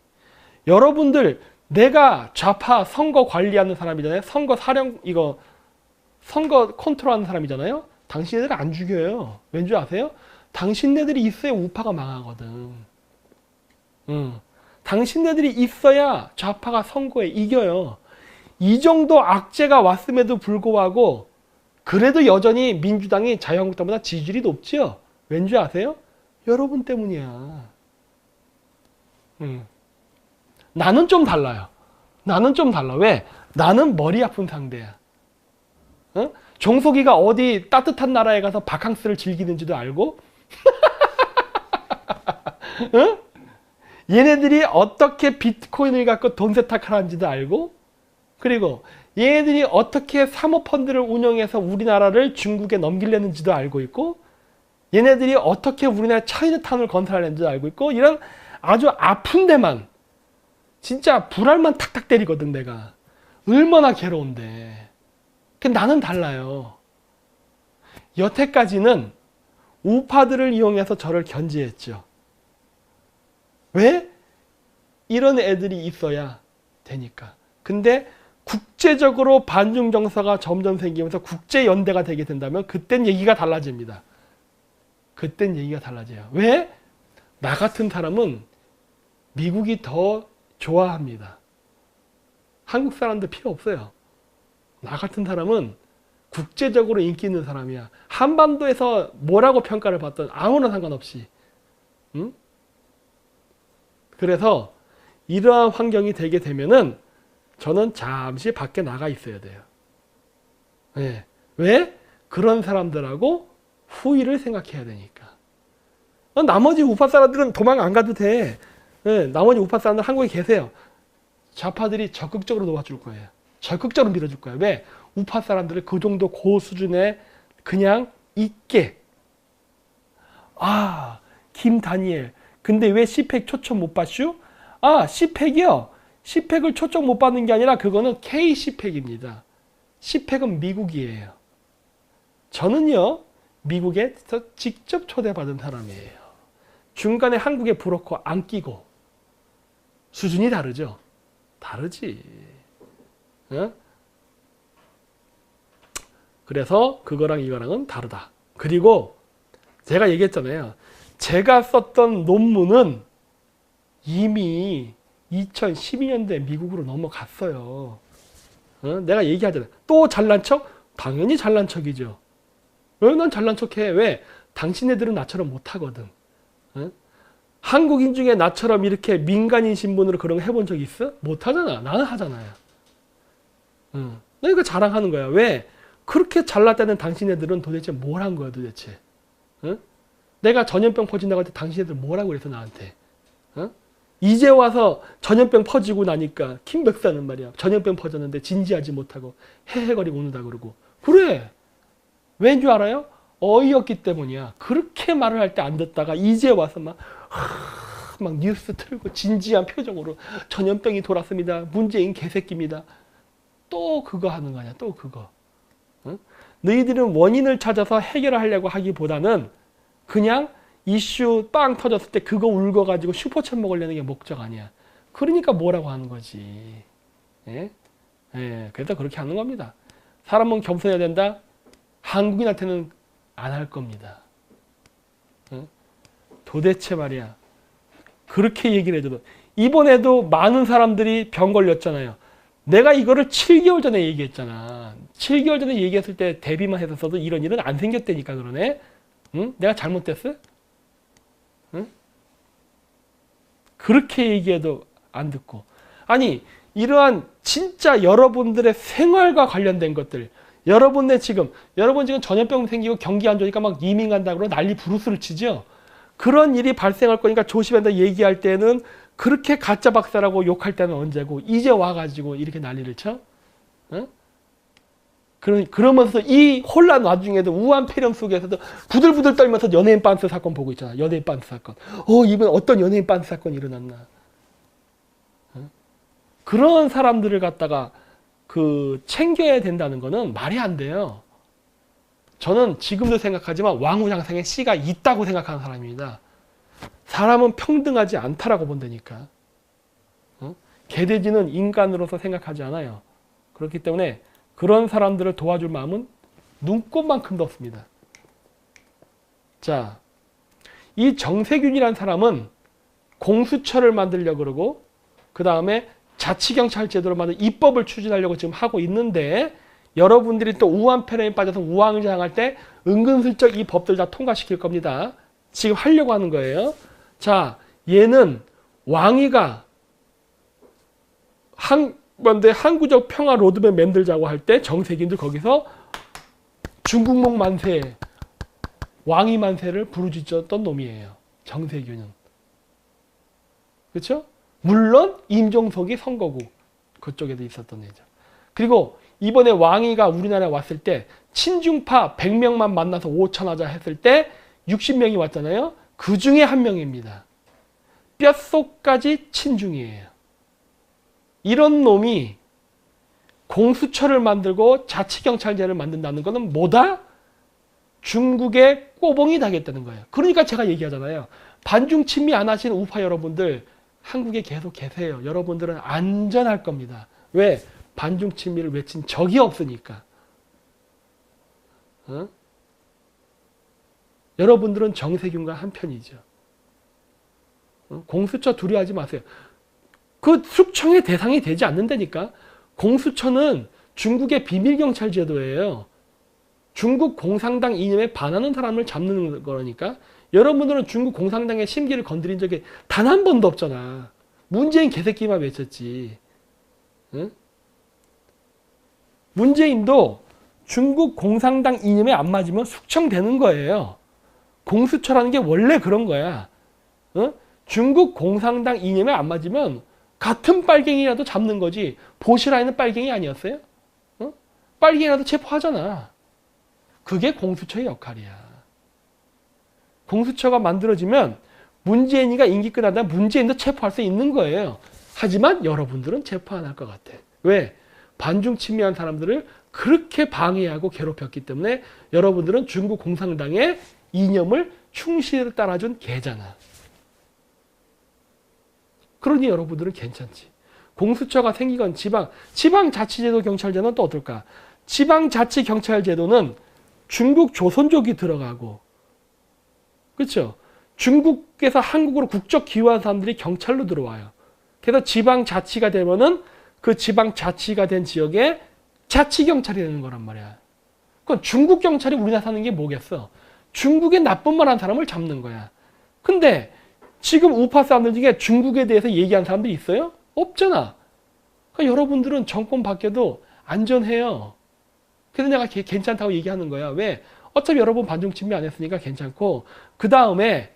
여러분들 내가 좌파 선거 관리하는 사람이잖아요. 선거 컨트롤하는 사람이잖아요. 당신네들 안 죽여요. 왠지 아세요? 당신네들이 있어야 우파가 망하거든. 당신네들이 있어야 좌파가 선거에 이겨요. 이 정도 악재가 왔음에도 불구하고 그래도 여전히 민주당이 자유한국당보다 지지율이 높죠. 왠지 아세요? 여러분 때문이야. 나는 좀 달라요. 나는 좀 달라. 왜? 나는 머리 아픈 상대야. 어? 종석이가 어디 따뜻한 나라에 가서 바캉스를 즐기는지도 알고 어? 얘네들이 어떻게 비트코인을 갖고 돈 세탁하는지도 알고 그리고 얘네들이 어떻게 사모펀드를 운영해서 우리나라를 중국에 넘기려는지도 알고 있고 얘네들이 어떻게 우리나라 차이나타운을 건설하려는지도 알고 있고 이런 아주 아픈 데만 진짜 불알만 탁탁 때리거든 내가. 얼마나 괴로운데. 근데 나는 달라요. 여태까지는 우파들을 이용해서 저를 견제했죠. 왜? 이런 애들이 있어야 되니까. 근데 국제적으로 반중 정서가 점점 생기면서 국제연대가 되게 된다면 그땐 얘기가 달라집니다. 그땐 얘기가 달라져요. 왜? 나 같은 사람은 미국이 더 좋아합니다. 한국 사람들 필요 없어요. 나 같은 사람은 국제적으로 인기 있는 사람이야. 한반도에서 뭐라고 평가를 받든 아무나 상관없이. 응? 그래서 이러한 환경이 되게 되면은 저는 잠시 밖에 나가 있어야 돼요. 네. 왜? 그런 사람들하고 후위를 생각해야 되니까. 나머지 우파 사람들은 도망 안 가도 돼. 네. 나머지 우파 사람들 한국에 계세요. 좌파들이 적극적으로 도와줄 거예요. 적극적으로 밀어줄 거예요. 왜? 우파 사람들을 그 정도 고수준에 그냥 있게. 아, 김다니엘. 근데 왜 CPEC 초청 못 받슈? 아, CPEC이요. CPEC을 초청 못 받는 게 아니라 그거는 K-CPEC입니다. CPEC은 미국이에요. 저는요, 미국에서 직접 초대받은 사람이에요. 중간에 한국에 브로커 안 끼고. 수준이 다르죠? 다르지. 어? 그래서 그거랑 이거랑은 다르다. 그리고 제가 얘기했잖아요. 제가 썼던 논문은 이미 2012년도에 미국으로 넘어갔어요. 어? 내가 얘기하잖아요. 또 잘난 척? 당연히 잘난 척이죠. 왜 난 잘난 척해? 왜? 당신네들은 나처럼 못하거든. 어? 한국인 중에 나처럼 이렇게 민간인 신분으로 그런 거 해본 적 있어? 못하잖아. 나는 하잖아요. 그러니까 자랑하는 거야. 왜? 그렇게 잘났다는 당신네들은 도대체 뭘 한 거야 도대체? 어? 내가 전염병 퍼진다고 할 때 당신네들 뭐라고 그래서 나한테? 어? 이제 와서 전염병 퍼지고 나니까 킴 백사는 말이야. 전염병 퍼졌는데 진지하지 못하고 헤헤거리고 우는다 그러고. 그래. 왠 줄 알아요? 어이없기 때문이야. 그렇게 말을 할 때 안 듣다가 이제 와서 막 뉴스 틀고 진지한 표정으로 전염병이 돌았습니다. 문재인 개새끼입니다. 또 그거 하는 거 아니야. 또 그거. 응? 너희들은 원인을 찾아서 해결하려고 하기보다는 그냥 이슈 빵 터졌을 때 그거 울거가지고 슈퍼챗 먹으려는 게 목적 아니야. 그러니까 뭐라고 하는 거지. 예? 예, 그래서 그렇게 하는 겁니다. 사람은 겸손해야 된다? 한국인한테는 안 할 겁니다. 응? 도대체 말이야. 그렇게 얘기를 해줘도. 이번에도 많은 사람들이 병 걸렸잖아요. 내가 이거를 7개월 전에 얘기했잖아. 7개월 전에 얘기했을 때 대비만 했었어도 이런 일은 안 생겼다니까 그러네. 응? 내가 잘못됐어? 응? 그렇게 얘기해도 안 듣고. 아니 이러한 진짜 여러분들의 생활과 관련된 것들. 여러분 지금 전염병 생기고 경기 안 좋으니까 막 이민 간다고 난리 부르스를 치죠. 그런 일이 발생할 거니까 조심한다 얘기할 때는 그렇게 가짜 박사라고 욕할 때는 언제고 이제 와가지고 이렇게 난리를 쳐? 응? 그러면서 이 혼란 와중에도 우한 폐렴 속에서도 부들부들 떨면서 연예인 빤스 사건 보고 있잖아. 연예인 빤스 사건. 이번 어떤 연예인 빤스 사건이 일어났나. 그런 사람들을 갖다가 챙겨야 된다는 거는 말이 안 돼요. 저는 지금도 생각하지만 왕후장상에 씨가 있다고 생각하는 사람입니다. 사람은 평등하지 않다라고 본다니까. 개돼지는 인간으로서 생각하지 않아요. 그렇기 때문에 그런 사람들을 도와줄 마음은 눈꽃만큼도 없습니다. 자, 이 정세균이라는 사람은 공수처를 만들려고 그러고 그 다음에 자치경찰 제도를 만든 입법을 추진하려고 지금 하고 있는데 여러분들이 또 우한 폐렴에 빠져서 우왕좌왕할 때 은근슬쩍 이 법들 다 통과시킬 겁니다. 지금 하려고 하는 거예요. 자, 얘는 왕위가 먼저 항구적 평화 로드맵 만들자고 할 때 정세균도 거기서 중국몽 만세, 왕위 만세를 부르짖었던 놈이에요. 정세균은. 그렇죠? 물론 임종석이 선거구 그쪽에도 있었던 애죠. 그리고 이번에 왕위가 우리나라에 왔을 때 친중파 100명만 만나서 5천 하자 했을 때 60명이 왔잖아요. 그 중에 한 명입니다. 뼛속까지 친중이에요. 이런 놈이 공수처를 만들고 자치경찰제를 만든다는 것은 뭐다? 중국의 꼬봉이 되겠다는 거예요. 그러니까 제가 얘기하잖아요. 반중 친미 안 하시는 우파 여러분들 한국에 계속 계세요. 여러분들은 안전할 겁니다. 왜? 반중 친미를 외친 적이 없으니까. 여러분들은 정세균과 한편이죠. 공수처 두려워하지 마세요. 그 숙청의 대상이 되지 않는다니까. 공수처는 중국의 비밀경찰 제도예요. 중국 공산당 이념에 반하는 사람을 잡는 거라니까. 여러분들은 중국 공산당의 심기를 건드린 적이 단 한 번도 없잖아. 문재인 개새끼만 외쳤지. 응? 문재인도 중국 공산당 이념에 안 맞으면 숙청되는 거예요. 공수처라는 게 원래 그런 거야. 응? 중국 공산당 이념에 안 맞으면 같은 빨갱이라도 잡는 거지. 보시라에는 빨갱이 아니었어요? 응? 빨갱이라도 체포하잖아. 그게 공수처의 역할이야. 공수처가 만들어지면 문재인이가 임기 끝나다 문재인도 체포할 수 있는 거예요. 하지만 여러분들은 체포 안 할 것 같아. 왜? 반중 친미한 사람들을 그렇게 방해하고 괴롭혔기 때문에 여러분들은 중국 공산당의 이념을 충실히 따라준 개잖아. 그러니 여러분들은 괜찮지. 공수처가 생기건 지방자치제도 경찰제는 또 어떨까? 지방자치경찰제도는 중국 조선족이 들어가고, 그렇죠? 중국에서 한국으로 국적 기여한 사람들이 경찰로 들어와요. 그래서 지방자치가 되면은 그 지방자치가 된 지역에 자치경찰이 되는 거란 말이야. 그건 중국 경찰이 우리나라 사는 게 뭐겠어? 중국에 나쁜 말 한 사람을 잡는 거야. 근데 지금 우파 사람들 중에 중국에 대해서 얘기한 사람들이 있어요? 없잖아. 그러니까 여러분들은 정권 바뀌어도 안전해요. 그래서 내가 괜찮다고 얘기하는 거야. 왜? 어차피 여러분 반중 친미 안 했으니까 괜찮고, 그 다음에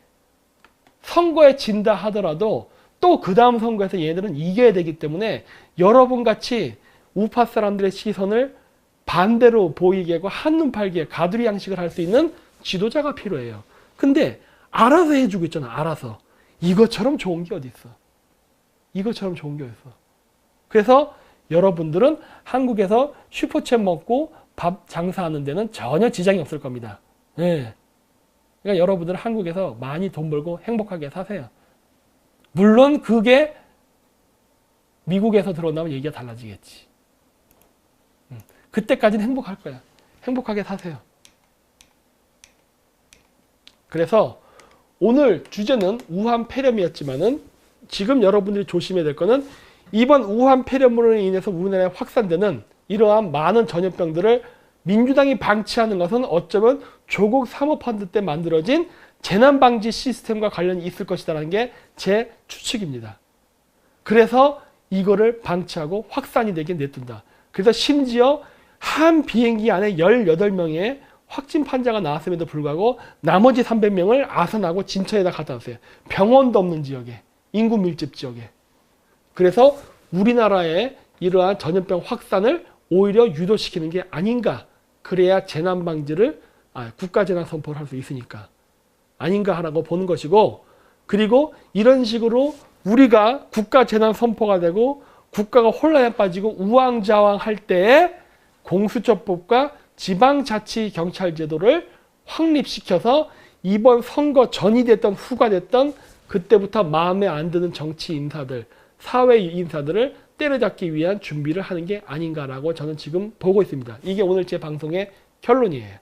선거에 진다 하더라도 또 그 다음 선거에서 얘네들은 이겨야 되기 때문에 여러분 같이 우파 사람들의 시선을 반대로 보이게 하고 한눈 팔게 가두리 양식을 할 수 있는 지도자가 필요해요. 근데 알아서 해주고 있잖아. 알아서. 이것처럼 좋은 게 어디 있어. 이것처럼 좋은 게 어디 있어. 그래서 여러분들은 한국에서 슈퍼챗 먹고 밥 장사하는 데는 전혀 지장이 없을 겁니다. 네. 그러니까 여러분들은 한국에서 많이 돈 벌고 행복하게 사세요. 물론 그게 미국에서 들어온다면 얘기가 달라지겠지. 그때까지는 행복할 거야. 행복하게 사세요. 그래서 오늘 주제는 우한 폐렴이었지만은 지금 여러분들이 조심해야 될 거는 이번 우한 폐렴으로 인해서 우리나라에 확산되는 이러한 많은 전염병들을 민주당이 방치하는 것은 어쩌면 조국 사모펀드 때 만들어진 재난방지 시스템과 관련이 있을 것이라는 게 제 추측입니다. 그래서 이거를 방치하고 확산이 되게 냅둔다. 그래서 심지어 한 비행기 안에 18명의 확진 환자가 나왔음에도 불구하고 나머지 300명을 아산하고 진천에다 갖다 놨어요. 병원도 없는 지역에, 인구 밀집 지역에. 그래서 우리나라의 이러한 전염병 확산을 오히려 유도시키는 게 아닌가. 그래야 재난 방지를 국가 재난 선포를 할 수 있으니까 아닌가 하라고 보는 것이고, 그리고 이런 식으로 우리가 국가 재난 선포가 되고 국가가 혼란에 빠지고 우왕좌왕할 때에 공수처법과 지방자치경찰제도를 확립시켜서 이번 선거 전이 됐던 후가 됐던 그때부터 마음에 안 드는 정치 인사들, 사회 인사들을 때려잡기 위한 준비를 하는 게 아닌가라고 저는 지금 보고 있습니다. 이게 오늘 제 방송의 결론이에요.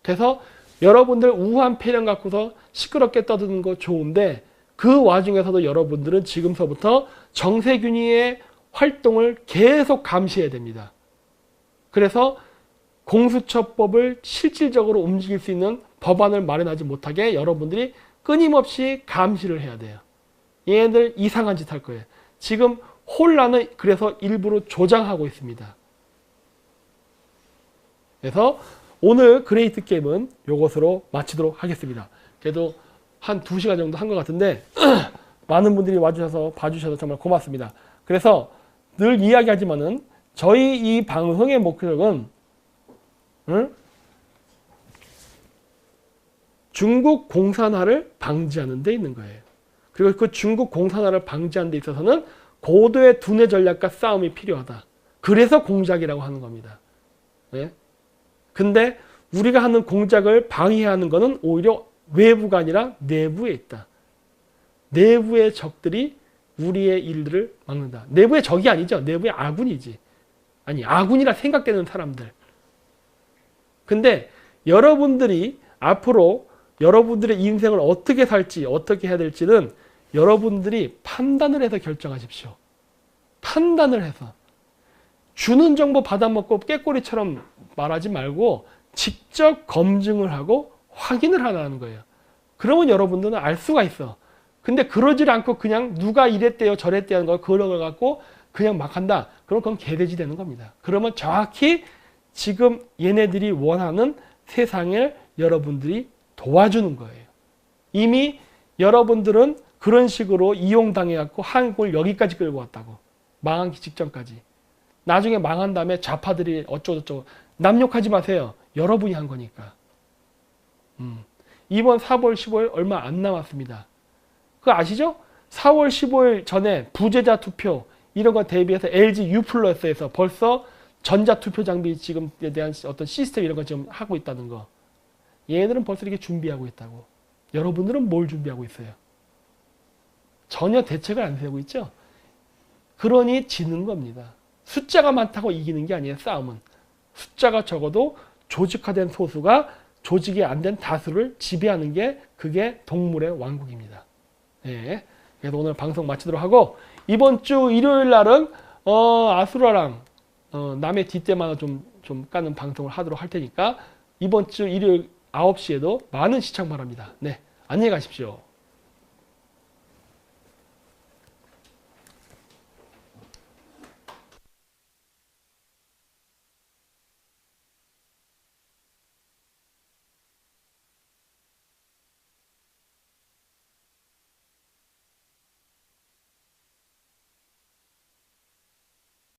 그래서 여러분들 우한 폐렴 갖고서 시끄럽게 떠드는 거 좋은데 그 와중에서도 여러분들은 지금서부터 정세균이의 활동을 계속 감시해야 됩니다. 그래서 공수처법을 실질적으로 움직일 수 있는 법안을 마련하지 못하게 여러분들이 끊임없이 감시를 해야 돼요. 얘네들 이상한 짓 할 거예요. 지금 혼란을 그래서 일부러 조장하고 있습니다. 그래서 오늘 그레이트 게임은 이것으로 마치도록 하겠습니다. 그래도 한 2시간 정도 한 것 같은데 많은 분들이 와주셔서 봐주셔서 정말 고맙습니다. 그래서 늘 이야기하지만은 저희 이 방송의 목표는 중국 공산화를 방지하는 데 있는 거예요. 그리고 그 중국 공산화를 방지하는 데 있어서는 고도의 두뇌 전략과 싸움이 필요하다. 그래서 공작이라고 하는 겁니다. 네? 근데 우리가 하는 공작을 방해하는 것은 오히려 외부가 아니라 내부에 있다. 내부의 적들이 우리의 일들을 막는다. 내부의 적이 아니죠. 내부의 아군이지. 아니, 아군이라 생각되는 사람들. 근데 여러분들이 앞으로 여러분들의 인생을 어떻게 살지, 어떻게 해야 될지는 여러분들이 판단을 해서 결정하십시오. 판단을 해서. 주는 정보 받아먹고 깨꼬리처럼 말하지 말고 직접 검증을 하고 확인을 하라는 거예요. 그러면 여러분들은 알 수가 있어. 근데 그러질 않고 그냥 누가 이랬대요 저랬대요 하는 걸 걸어갖고 그냥 막 한다. 그럼 그건 개돼지 되는 겁니다. 그러면 정확히 지금 얘네들이 원하는 세상을 여러분들이 도와주는 거예요. 이미 여러분들은 그런 식으로 이용당해갖고 한국을 여기까지 끌고 왔다고. 망하기 직전까지. 나중에 망한 다음에 좌파들이 어쩌고저쩌고 남욕하지 마세요. 여러분이 한 거니까. 이번 4월 15일 얼마 안 남았습니다. 그거 아시죠? 4월 15일 전에 부재자 투표 이런 거 대비해서 LG U+에서 벌써 전자투표 장비 지금에 대한 어떤 시스템 이런 거 지금 하고 있다는 거. 얘네들은 벌써 이렇게 준비하고 있다고. 여러분들은 뭘 준비하고 있어요? 전혀 대책을 안 세우고 있죠? 그러니 지는 겁니다. 숫자가 많다고 이기는 게 아니에요. 싸움은. 숫자가 적어도 조직화된 소수가 조직이 안 된 다수를 지배하는 게 그게 동물의 왕국입니다. 네. 그래서 오늘 방송 마치도록 하고 이번 주 일요일 날은 아수라랑 남의 뒷대만을 좀 까는 방송을 하도록 할 테니까 이번 주 일요일 9시에도 많은 시청 바랍니다. 네. 안녕히 가십시오.